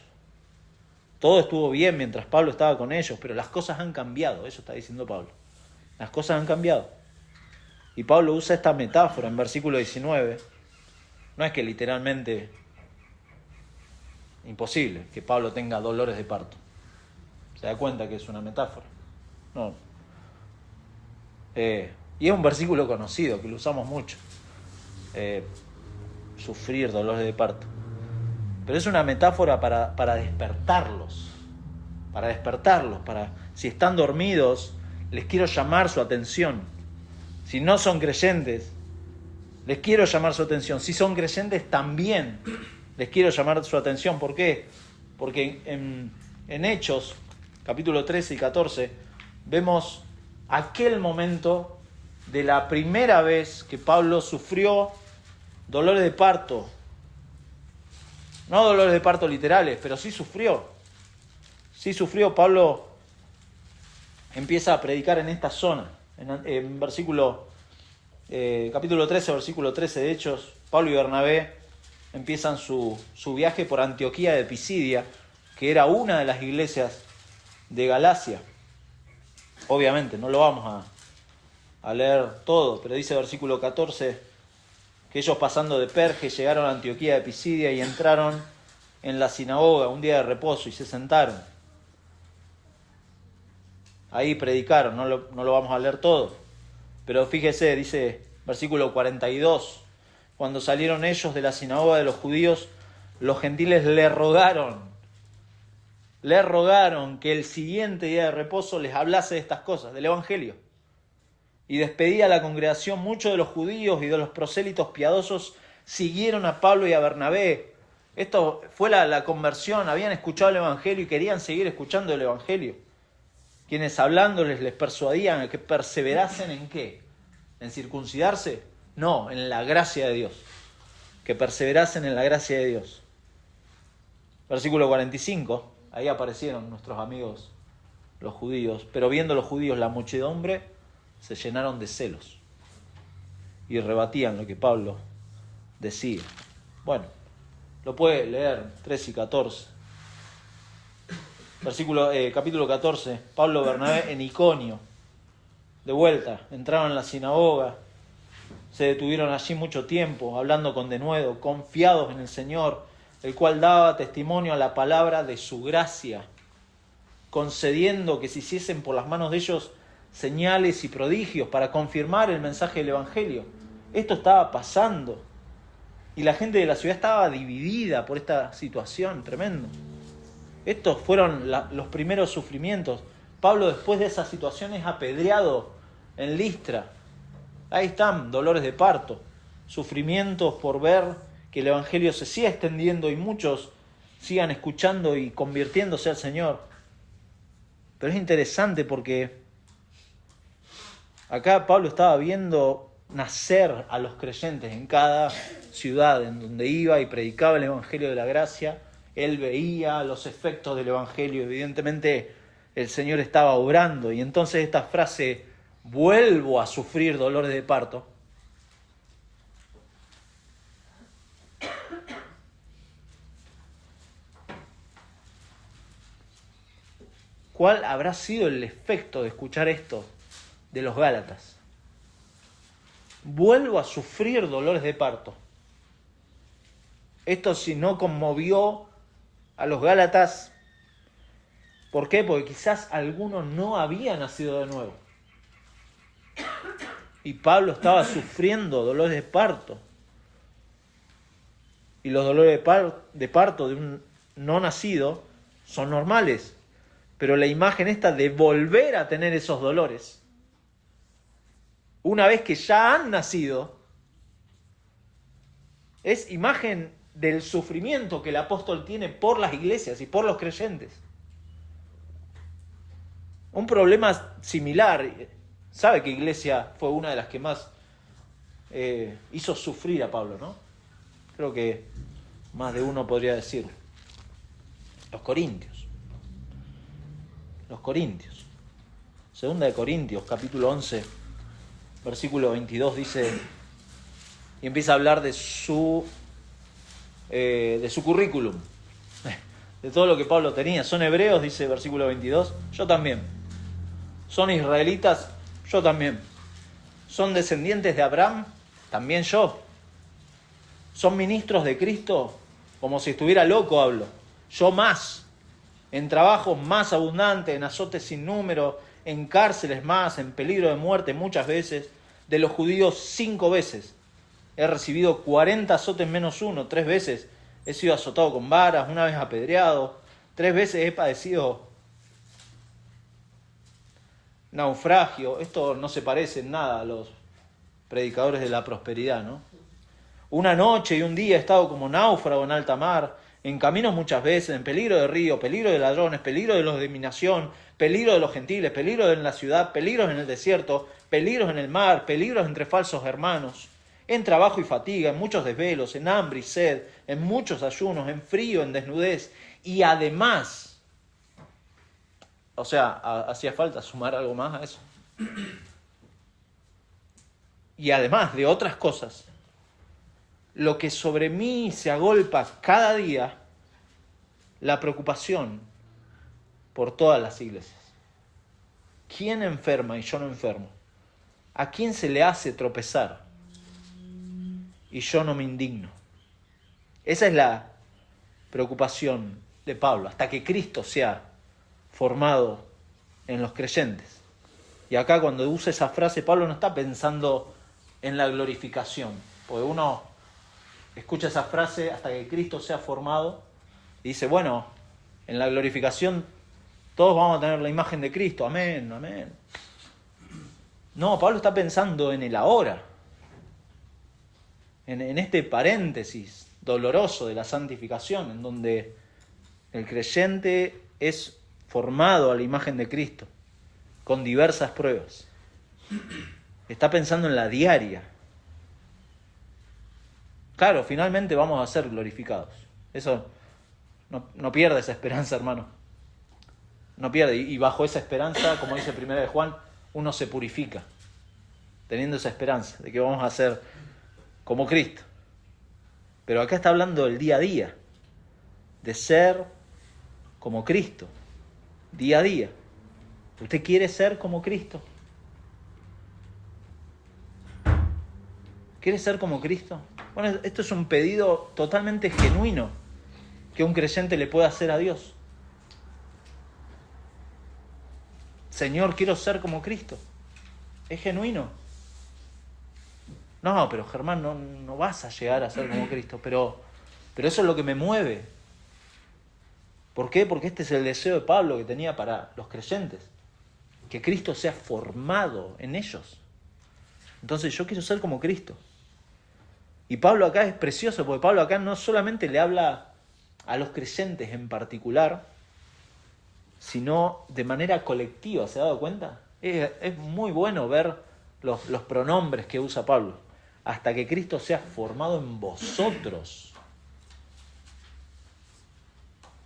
Speaker 1: Todo estuvo bien mientras Pablo estaba con ellos, pero las cosas han cambiado, eso está diciendo Pablo. Las cosas han cambiado. Y Pablo usa esta metáfora en versículo 19. No es que literalmente, imposible que Pablo tenga dolores de parto. ¿Se da cuenta que es una metáfora? No. Y es un versículo conocido, que lo usamos mucho. Sufrir dolores de parto. Pero es una metáfora para despertarlos. Si están dormidos, les quiero llamar su atención. Si no son creyentes, les quiero llamar su atención. Si son creyentes, también les quiero llamar su atención. ¿Por qué? Porque en Hechos, capítulo 13 y 14, vemos aquel momento de la primera vez que Pablo sufrió dolores de parto. No dolores de parto literales, pero sí sufrió. Sí sufrió. Pablo empieza a predicar en esta zona. En capítulo 13, versículo 13 de Hechos, Pablo y Bernabé empiezan su viaje por Antioquía de Pisidia, que era una de las iglesias de Galacia. Obviamente, no lo vamos a leer todo, pero dice versículo 14 que ellos pasando de Perge llegaron a Antioquía de Pisidia y entraron en la sinagoga un día de reposo y se sentaron. Ahí predicaron, no lo vamos a leer todo, pero fíjese, dice versículo 42, cuando salieron ellos de la sinagoga de los judíos, los gentiles le rogaron que el siguiente día de reposo les hablase de estas cosas, del Evangelio. Y despedida a la congregación, muchos de los judíos y de los prosélitos piadosos siguieron a Pablo y a Bernabé. Esto fue la conversión, habían escuchado el Evangelio y querían seguir escuchando el Evangelio. Quienes hablándoles les persuadían a que perseverasen ¿en qué? ¿En circuncidarse? No, en la gracia de Dios. Que perseverasen en la gracia de Dios. Versículo 45, ahí aparecieron nuestros amigos los judíos, pero viendo los judíos la muchedumbre, se llenaron de celos y rebatían lo que Pablo decía. Bueno, lo puede leer 13 y 14. Capítulo 14, Pablo y Bernabé en Iconio. De vuelta, entraron en la sinagoga, se detuvieron allí mucho tiempo, hablando con denuedo, confiados en el Señor, el cual daba testimonio a la palabra de su gracia, concediendo que se hiciesen por las manos de ellos señales y prodigios para confirmar el mensaje del Evangelio. Esto estaba pasando y la gente de la ciudad estaba dividida por esta situación tremenda. Estos fueron los primeros sufrimientos. Pablo, después de esa situación, es apedreado en Listra. Ahí están, dolores de parto, sufrimientos por ver que el Evangelio se siga extendiendo y muchos sigan escuchando y convirtiéndose al Señor. Pero es interesante porque acá Pablo estaba viendo nacer a los creyentes en cada ciudad en donde iba y predicaba el Evangelio de la gracia. Él veía los efectos del Evangelio, evidentemente el Señor estaba obrando. Y entonces esta frase, vuelvo a sufrir dolores de parto, ¿cuál habrá sido el efecto de escuchar esto de los Gálatas? Vuelvo a sufrir dolores de parto. Esto si no conmovió a los Gálatas, ¿por qué? Porque quizás alguno no había nacido de nuevo. Y Pablo estaba sufriendo dolores de parto. Y los dolores de parto de un no nacido son normales. Pero la imagen esta de volver a tener esos dolores, una vez que ya han nacido, es imagen del sufrimiento que el apóstol tiene por las iglesias y por los creyentes. Un problema similar. ¿Sabe qué iglesia fue una de las que más hizo sufrir a Pablo, no? Creo que más de uno podría decirlo. Los Corintios. Los Corintios. Segunda de Corintios, capítulo 11, versículo 22, dice, y empieza a hablar de su currículum, de todo lo que Pablo tenía. Son hebreos, dice versículo 22, yo también. Son israelitas, yo también. Son descendientes de Abraham, también yo. Son ministros de Cristo, como si estuviera loco hablo, yo más. En trabajos más abundantes, en azotes sin número, en cárceles más, en peligro de muerte muchas veces, de los judíos 5 veces. He recibido 40 azotes menos uno, 3 veces he sido azotado con varas, 1 vez apedreado, 3 veces he padecido naufragio. Esto no se parece en nada a los predicadores de la prosperidad, ¿no? 1 noche y 1 día he estado como náufrago en alta mar, en caminos muchas veces, en peligro de río, peligro de ladrones, peligro de los de mi nación, peligro de los gentiles, peligro en la ciudad, peligros en el desierto, peligros en el mar, peligros entre falsos hermanos, en trabajo y fatiga, en muchos desvelos, en hambre y sed, en muchos ayunos, en frío, en desnudez, y además O sea, hacía falta sumar algo más a eso. Y además de otras cosas, lo que sobre mí se agolpa cada día, la preocupación por todas las iglesias. ¿Quién enferma y yo no enfermo? ¿A quién se le hace tropezar y yo no me indigno? Esa es la preocupación de Pablo, hasta que Cristo sea formado en los creyentes. Y acá cuando usa esa frase, Pablo no está pensando en la glorificación, porque uno escucha esa frase hasta que Cristo sea formado y dice, bueno, en la glorificación todos vamos a tener la imagen de Cristo, amén, amén. No, Pablo está pensando en el ahora, en este paréntesis doloroso de la santificación, en donde el creyente es formado a la imagen de Cristo, con diversas pruebas. Está pensando en la diaria. Claro, finalmente vamos a ser glorificados. Eso no pierde esa esperanza, hermano. No pierde. Y bajo esa esperanza, como dice 1 de Juan, uno se purifica, teniendo esa esperanza de que vamos a ser como Cristo. Pero acá está hablando del día a día, de ser como Cristo, día a día. ¿Usted quiere ser como Cristo? ¿Quiere ser como Cristo? Bueno, esto es un pedido totalmente genuino que un creyente le puede hacer a Dios. Señor, quiero ser como Cristo. Es genuino. No, pero Germán, no vas a llegar a ser como Cristo, pero eso es lo que me mueve. ¿Por qué? Porque este es el deseo de Pablo que tenía para los creyentes. Que Cristo sea formado en ellos. Entonces yo quiero ser como Cristo. Y Pablo acá es precioso, porque Pablo acá no solamente le habla a los creyentes en particular, sino de manera colectiva. ¿Se ha dado cuenta? Es muy bueno ver los pronombres que usa Pablo. Hasta que Cristo sea formado en vosotros.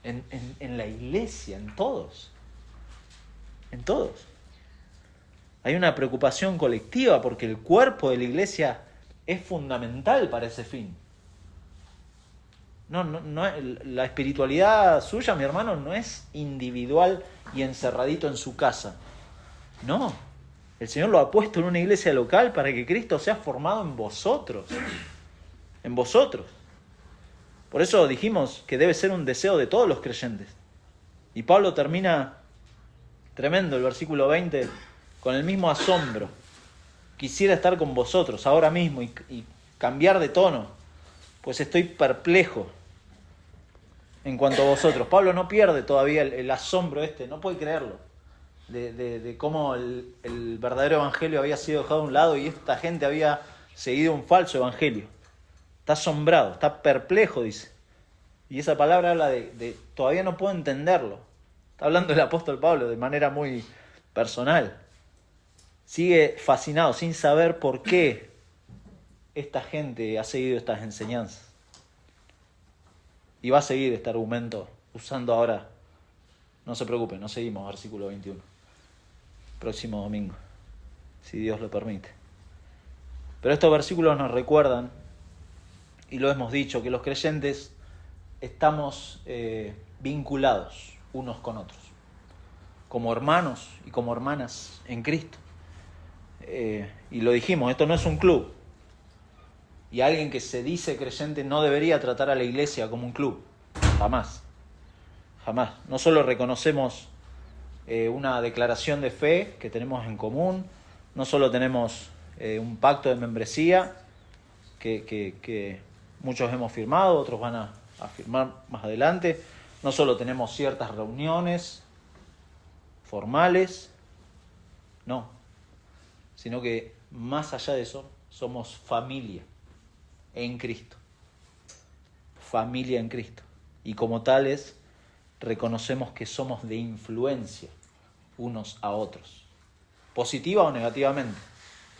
Speaker 1: En la iglesia, en todos. En todos. Hay una preocupación colectiva porque el cuerpo de la iglesia es fundamental para ese fin. No, la espiritualidad suya, mi hermano, no es individual y encerradito en su casa. No, el Señor lo ha puesto en una iglesia local para que Cristo sea formado en vosotros. En vosotros. Por eso dijimos que debe ser un deseo de todos los creyentes. Y Pablo termina tremendo el versículo 20 con el mismo asombro. Quisiera estar con vosotros ahora mismo y cambiar de tono, pues estoy perplejo en cuanto a vosotros. Pablo no pierde todavía el asombro no puede creerlo, de cómo el verdadero evangelio había sido dejado a un lado y esta gente había seguido un falso evangelio. Está asombrado, está perplejo, dice. Y esa palabra habla de todavía no puedo entenderlo. Está hablando el apóstol Pablo de manera muy personal. Sigue fascinado, sin saber por qué esta gente ha seguido estas enseñanzas. Y va a seguir este argumento usando ahora. No se preocupen, no seguimos, versículo 21. Próximo domingo, si Dios lo permite. Pero estos versículos nos recuerdan, y lo hemos dicho, que los creyentes estamos vinculados unos con otros, como hermanos y como hermanas en Cristo. Y lo dijimos, esto no es un club. Y alguien que se dice creyente no debería tratar a la iglesia como un club. Jamás. Jamás. No solo reconocemos una declaración de fe que tenemos en común, no solo tenemos un pacto de membresía que muchos hemos firmado, otros van a firmar más adelante, no solo tenemos ciertas reuniones formales, no, sino que más allá de eso somos familia en Cristo. Familia en Cristo. Y como tales reconocemos que somos de influencia unos a otros. Positiva o negativamente,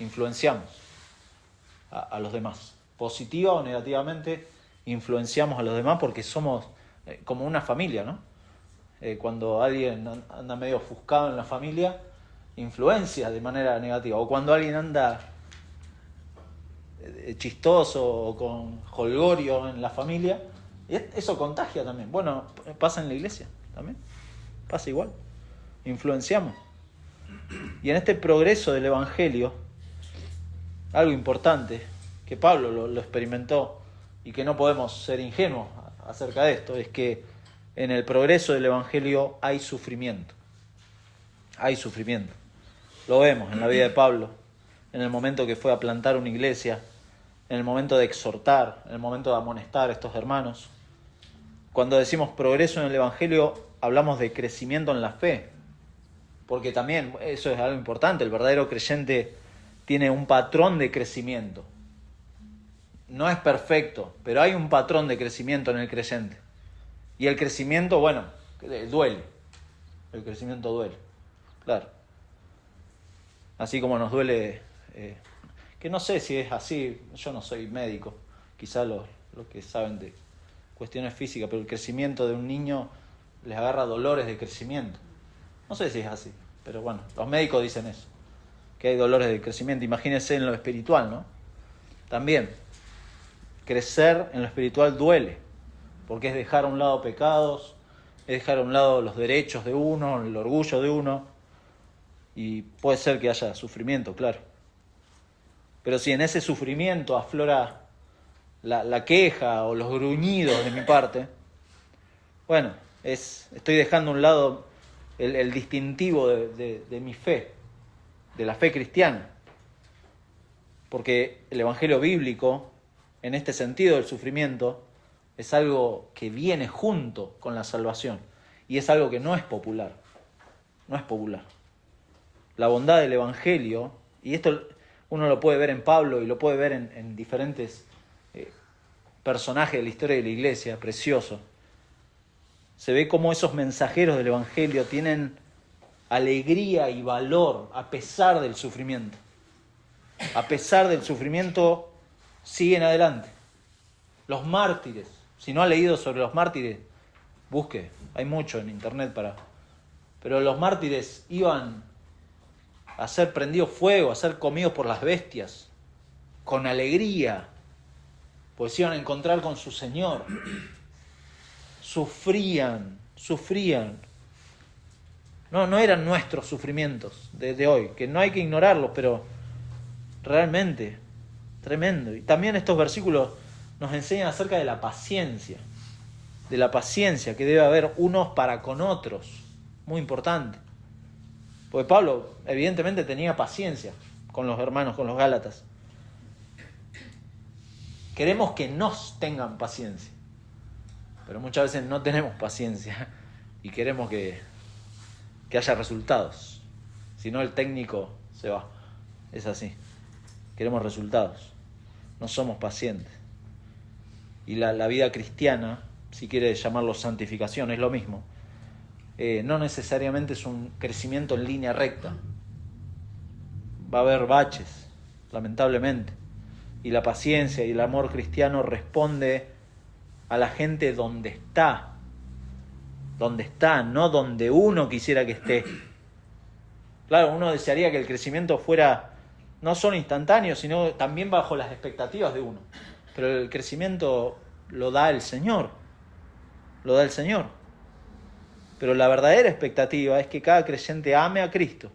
Speaker 1: influenciamos a los demás. Positiva o negativamente, influenciamos a los demás porque somos como una familia, ¿no? cuando alguien anda medio ofuscado en la familia, influencia de manera negativa. O cuando alguien anda chistoso o con jolgorio en la familia, eso contagia también. Bueno, pasa en la iglesia también, pasa igual, influenciamos. Y en este progreso del Evangelio, algo importante, que Pablo lo experimentó y que no podemos ser ingenuos acerca de esto, es que en el progreso del Evangelio hay sufrimiento. Hay sufrimiento. Lo vemos en la vida de Pablo, en el momento que fue a plantar una iglesia, en el momento de exhortar, en el momento de amonestar a estos hermanos. Cuando decimos progreso en el Evangelio, hablamos de crecimiento en la fe, porque también eso es algo importante. El verdadero creyente tiene un patrón de crecimiento. No es perfecto, pero hay un patrón de crecimiento en el creyente. Y el crecimiento, bueno, duele. El crecimiento duele, claro. Así como nos duele, que no sé si es así, yo no soy médico, quizá los que saben de cuestiones físicas, pero el crecimiento de un niño les agarra dolores de crecimiento. No sé si es así, pero bueno, los médicos dicen eso, que hay dolores de crecimiento. Imagínense en lo espiritual, ¿no? También, crecer en lo espiritual duele, porque es dejar a un lado pecados, es dejar a un lado los derechos de uno, el orgullo de uno, y puede ser que haya sufrimiento, claro. Pero si en ese sufrimiento aflora la queja o los gruñidos de mi parte, bueno, estoy dejando a un lado el distintivo de mi fe, de la fe cristiana. Porque el Evangelio bíblico, en este sentido del sufrimiento, es algo que viene junto con la salvación. Y es algo que no es popular. No es popular. La bondad del Evangelio, y esto uno lo puede ver en Pablo y lo puede ver en diferentes personajes de la historia de la iglesia, precioso. Se ve cómo esos mensajeros del Evangelio tienen alegría y valor a pesar del sufrimiento. A pesar del sufrimiento, siguen adelante. Los mártires, si no ha leído sobre los mártires, busque, hay mucho en internet pero los mártires iban a ser prendidos fuego, a ser comidos por las bestias, con alegría, pues iban a encontrar con su Señor. Sufrían. No eran nuestros sufrimientos de hoy, que no hay que ignorarlos, pero realmente, tremendo. Y también estos versículos nos enseñan acerca de la paciencia que debe haber unos para con otros, muy importante. Porque Pablo evidentemente tenía paciencia con los hermanos, con los gálatas. Queremos que nos tengan paciencia, pero muchas veces no tenemos paciencia y queremos que haya resultados. Si no, el técnico se va. Es así. Queremos resultados. No somos pacientes. Y la vida cristiana, si quiere llamarlo santificación, es lo mismo. No necesariamente es un crecimiento en línea recta. Va a haber baches, lamentablemente. Y la paciencia y el amor cristiano responde a la gente donde está. Donde está, no donde uno quisiera que esté. Claro, uno desearía que el crecimiento fuera no solo instantáneo, sino también bajo las expectativas de uno. Pero el crecimiento lo da el Señor. Lo da el Señor. Pero la verdadera expectativa es que cada creyente ame a Cristo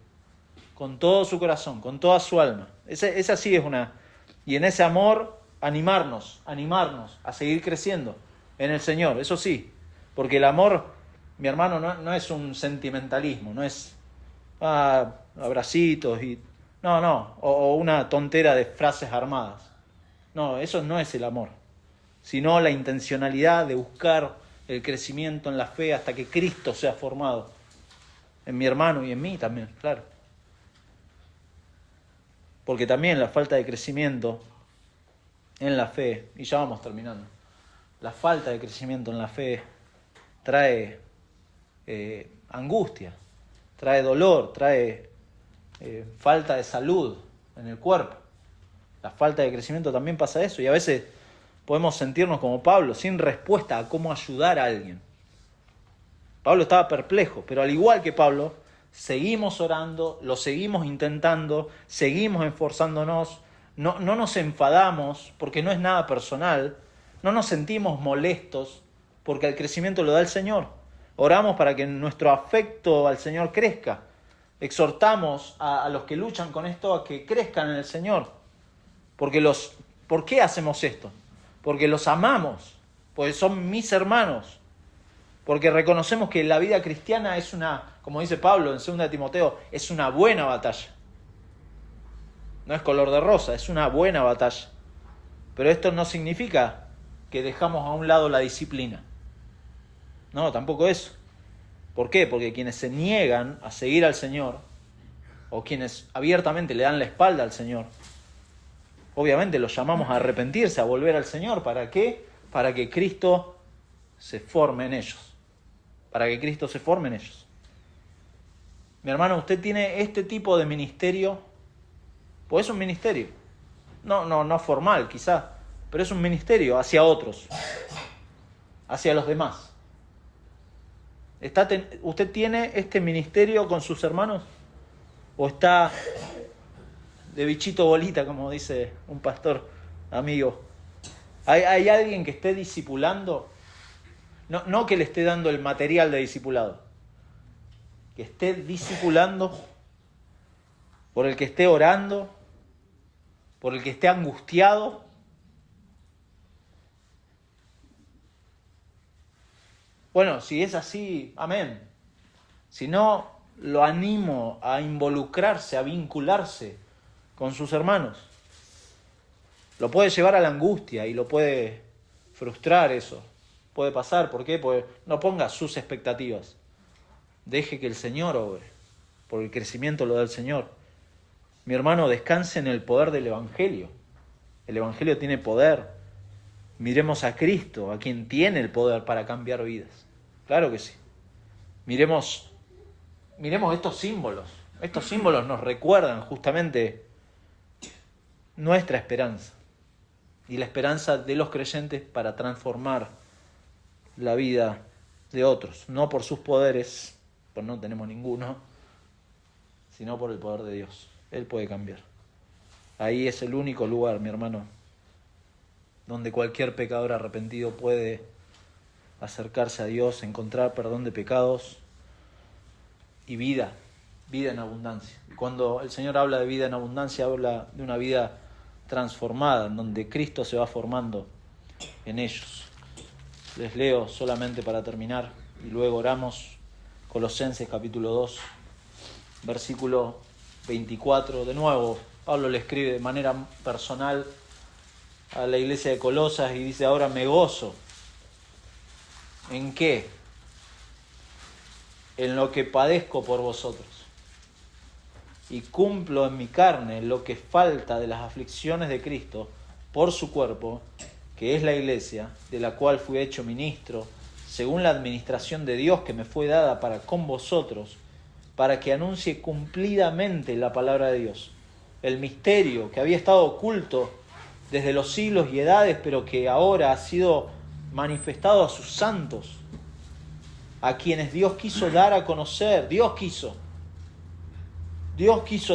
Speaker 1: con todo su corazón, con toda su alma. Esa sí es una... Y en ese amor animarnos a seguir creciendo en el Señor, eso sí. Porque el amor, mi hermano, no es un sentimentalismo, no es abracitos y... No, o una tontera de frases armadas. No, eso no es el amor, sino la intencionalidad de buscar el crecimiento en la fe hasta que Cristo sea formado en mi hermano y en mí también, claro. Porque también la falta de crecimiento en la fe, y ya vamos terminando, la falta de crecimiento en la fe trae angustia, trae dolor, trae falta de salud en el cuerpo. La falta de crecimiento también pasa eso, y a veces podemos sentirnos como Pablo, sin respuesta a cómo ayudar a alguien. Pablo estaba perplejo, pero al igual que Pablo, seguimos orando, lo seguimos intentando, seguimos esforzándonos, no nos enfadamos porque no es nada personal, no nos sentimos molestos porque el crecimiento lo da el Señor. Oramos para que nuestro afecto al Señor crezca. Exhortamos a los que luchan con esto a que crezcan en el Señor. ¿Por qué hacemos esto? Porque los amamos, porque son mis hermanos, porque reconocemos que la vida cristiana es como dice Pablo en 2 Timoteo, es una buena batalla. No es color de rosa, es una buena batalla. Pero esto no significa que dejamos a un lado la disciplina. No, tampoco eso. ¿Por qué? Porque quienes se niegan a seguir al Señor, o quienes abiertamente le dan la espalda al Señor, obviamente los llamamos a arrepentirse, a volver al Señor. ¿Para qué? Para que Cristo se forme en ellos. Para que Cristo se forme en ellos. Mi hermano, usted tiene este tipo de ministerio, pues es un ministerio. No formal quizá, pero es un ministerio hacia otros, hacia los demás. ¿Usted tiene este ministerio con sus hermanos? ¿O está de bichito bolita, como dice un pastor amigo? ¿Hay alguien que esté discipulando? No que le esté dando el material de discipulado. Que esté discipulando, por el que esté orando, por el que esté angustiado. Bueno, si es así, amén. Si no, lo animo a involucrarse, a vincularse con sus hermanos. Lo puede llevar a la angustia y lo puede frustrar eso. Puede pasar, ¿por qué? Porque no ponga sus expectativas. Deje que el Señor obre, porque el crecimiento lo da el Señor. Mi hermano, descanse en el poder del Evangelio. El Evangelio tiene poder. Miremos a Cristo, a quien tiene el poder para cambiar vidas. Claro que sí. Miremos estos símbolos. Estos símbolos nos recuerdan justamente nuestra esperanza y la esperanza de los creyentes para transformar la vida de otros. No por sus poderes, pues no tenemos ninguno, sino por el poder de Dios. Él puede cambiar. Ahí es el único lugar, mi hermano, donde cualquier pecador arrepentido puede acercarse a Dios, encontrar perdón de pecados y vida en abundancia. Y cuando el Señor habla de vida en abundancia, habla de una vida transformada, en donde Cristo se va formando en ellos. Les leo solamente para terminar y luego oramos. Colosenses capítulo 2, versículo 24. De nuevo, Pablo le escribe de manera personal a la iglesia de Colosas y dice: ahora me gozo. ¿En qué? En lo que padezco por vosotros. Y cumplo en mi carne lo que falta de las aflicciones de Cristo por su cuerpo, que es la iglesia, de la cual fui hecho ministro, según la administración de Dios que me fue dada para con vosotros, para que anuncie cumplidamente la palabra de Dios, el misterio que había estado oculto desde los siglos y edades, pero que ahora ha sido manifestado a sus santos, a quienes Dios quiso dar a conocer. Dios quiso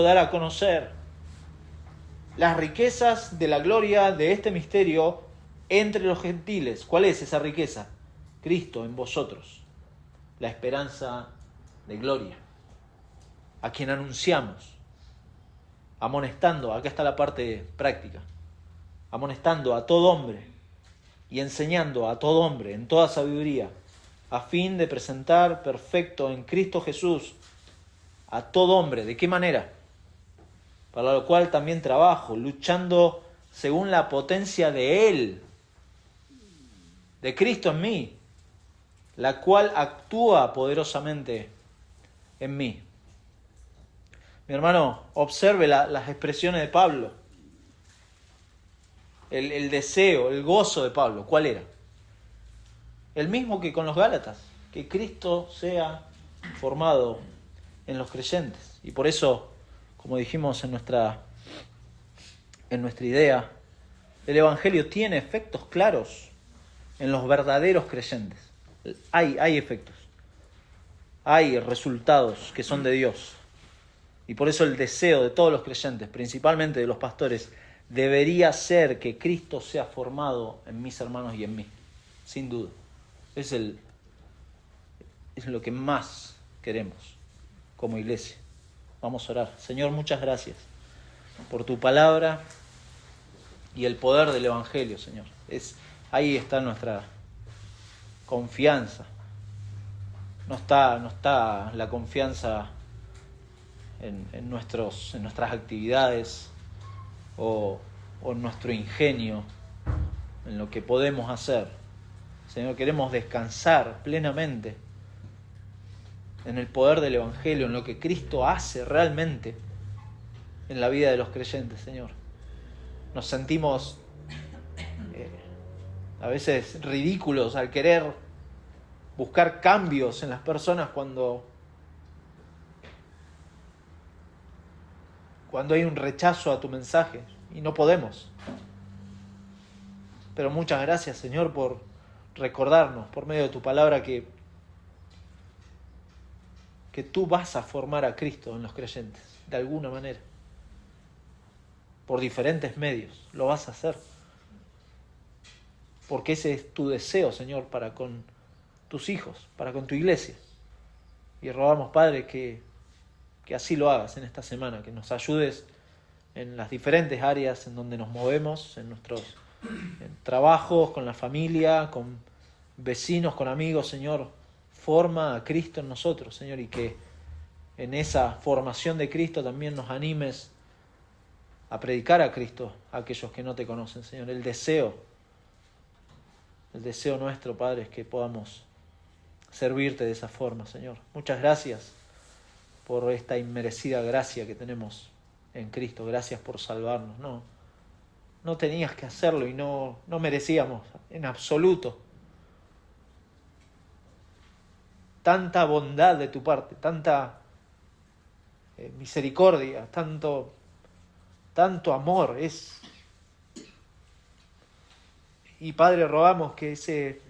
Speaker 1: dar a conocer las riquezas de la gloria de este misterio entre los gentiles. ¿Cuál es esa riqueza? Cristo en vosotros, la esperanza de gloria, a quien anunciamos, amonestando, acá está la parte práctica, amonestando a todo hombre y enseñando a todo hombre en toda sabiduría, a fin de presentar perfecto en Cristo Jesús a todo hombre. ¿De qué manera? Para lo cual también trabajo, luchando según la potencia de Él, de Cristo en mí, la cual actúa poderosamente en mí. Mi hermano, observe las expresiones de Pablo. El deseo, el gozo de Pablo, ¿cuál era? El mismo que con los Gálatas, que Cristo sea formado en los creyentes. Y por eso, como dijimos en nuestra idea, el Evangelio tiene efectos claros en los verdaderos creyentes. Hay efectos. hay resultados que son de Dios. Y por eso el deseo de todos los creyentes, principalmente de los pastores, debería ser que Cristo sea formado en mis hermanos y en mí, sin duda. Es lo que más queremos como iglesia. Vamos a orar. Señor, muchas gracias por tu palabra y el poder del Evangelio, Señor. Ahí está nuestra confianza. No está la confianza en nuestras actividades o en nuestro ingenio, en lo que podemos hacer. Señor, queremos descansar plenamente en el poder del Evangelio, en lo que Cristo hace realmente en la vida de los creyentes, Señor. Nos sentimos a veces ridículos al querer buscar cambios en las personas cuando hay un rechazo a tu mensaje y no podemos. Pero muchas gracias, Señor, por recordarnos por medio de tu palabra que tú vas a formar a Cristo en los creyentes, de alguna manera. Por diferentes medios, lo vas a hacer. Porque ese es tu deseo, Señor, para con tus hijos, para con tu iglesia. Y rogamos, Padre, que así lo hagas en esta semana, que nos ayudes en las diferentes áreas en donde nos movemos, en nuestros trabajos, con la familia, con vecinos, con amigos, Señor. Forma a Cristo en nosotros, Señor, y que en esa formación de Cristo también nos animes a predicar a Cristo a aquellos que no te conocen, Señor. El deseo nuestro, Padre, es que podamos servirte de esa forma, Señor. Muchas gracias por esta inmerecida gracia que tenemos en Cristo. Gracias por salvarnos. No tenías que hacerlo y no merecíamos en absoluto tanta bondad de tu parte, tanta misericordia, tanto amor. Y Padre, rogamos que ese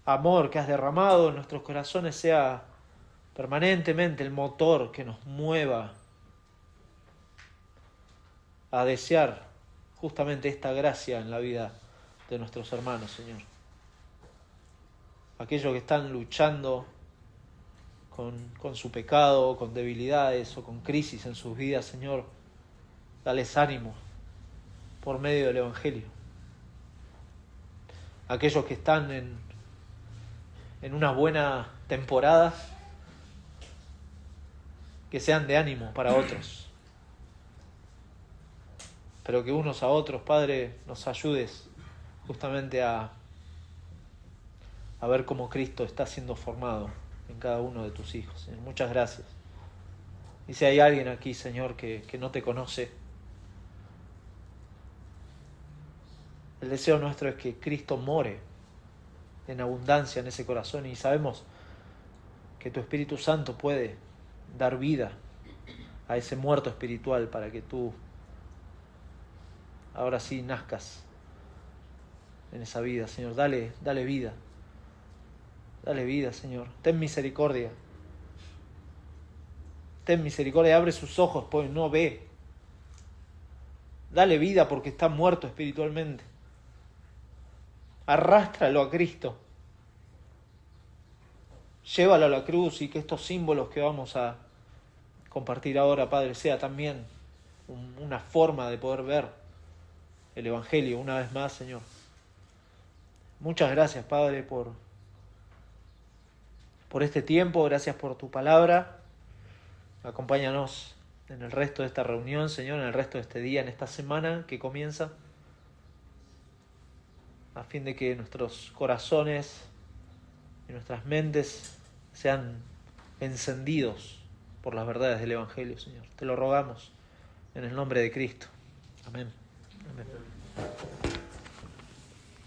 Speaker 1: amor que has derramado en nuestros corazones sea permanentemente el motor que nos mueva a desear justamente esta gracia en la vida de nuestros hermanos, Señor. Aquellos que están luchando con su pecado, con debilidades o con crisis en sus vidas, Señor, dales ánimo por medio del Evangelio. Aquellos que están en una buena temporada, que sean de ánimo para otros, pero que unos a otros, Padre, nos ayudes justamente a ver cómo Cristo está siendo formado en cada uno de tus hijos. Señor, muchas gracias. Y si hay alguien aquí, Señor, que no te conoce, el deseo nuestro es que Cristo more en abundancia en ese corazón, y sabemos que tu Espíritu Santo puede dar vida a ese muerto espiritual para que tú ahora sí nazcas en esa vida, Señor. Dale vida. Dale vida, Señor. Ten misericordia. Ten misericordia. Abre sus ojos, pues no ve. Dale vida porque está muerto espiritualmente. Arrástralo a Cristo. Llévalo a la cruz, y que estos símbolos que vamos a compartir ahora, Padre, sea también una forma de poder ver el Evangelio una vez más, Señor. Muchas gracias, Padre, por este tiempo. Gracias por tu palabra. Acompáñanos en el resto de esta reunión, Señor, en el resto de este día, en esta semana que comienza, a fin de que nuestros corazones y nuestras mentes sean encendidos por las verdades del Evangelio, Señor. Te lo rogamos en el nombre de Cristo. Amén. Amén.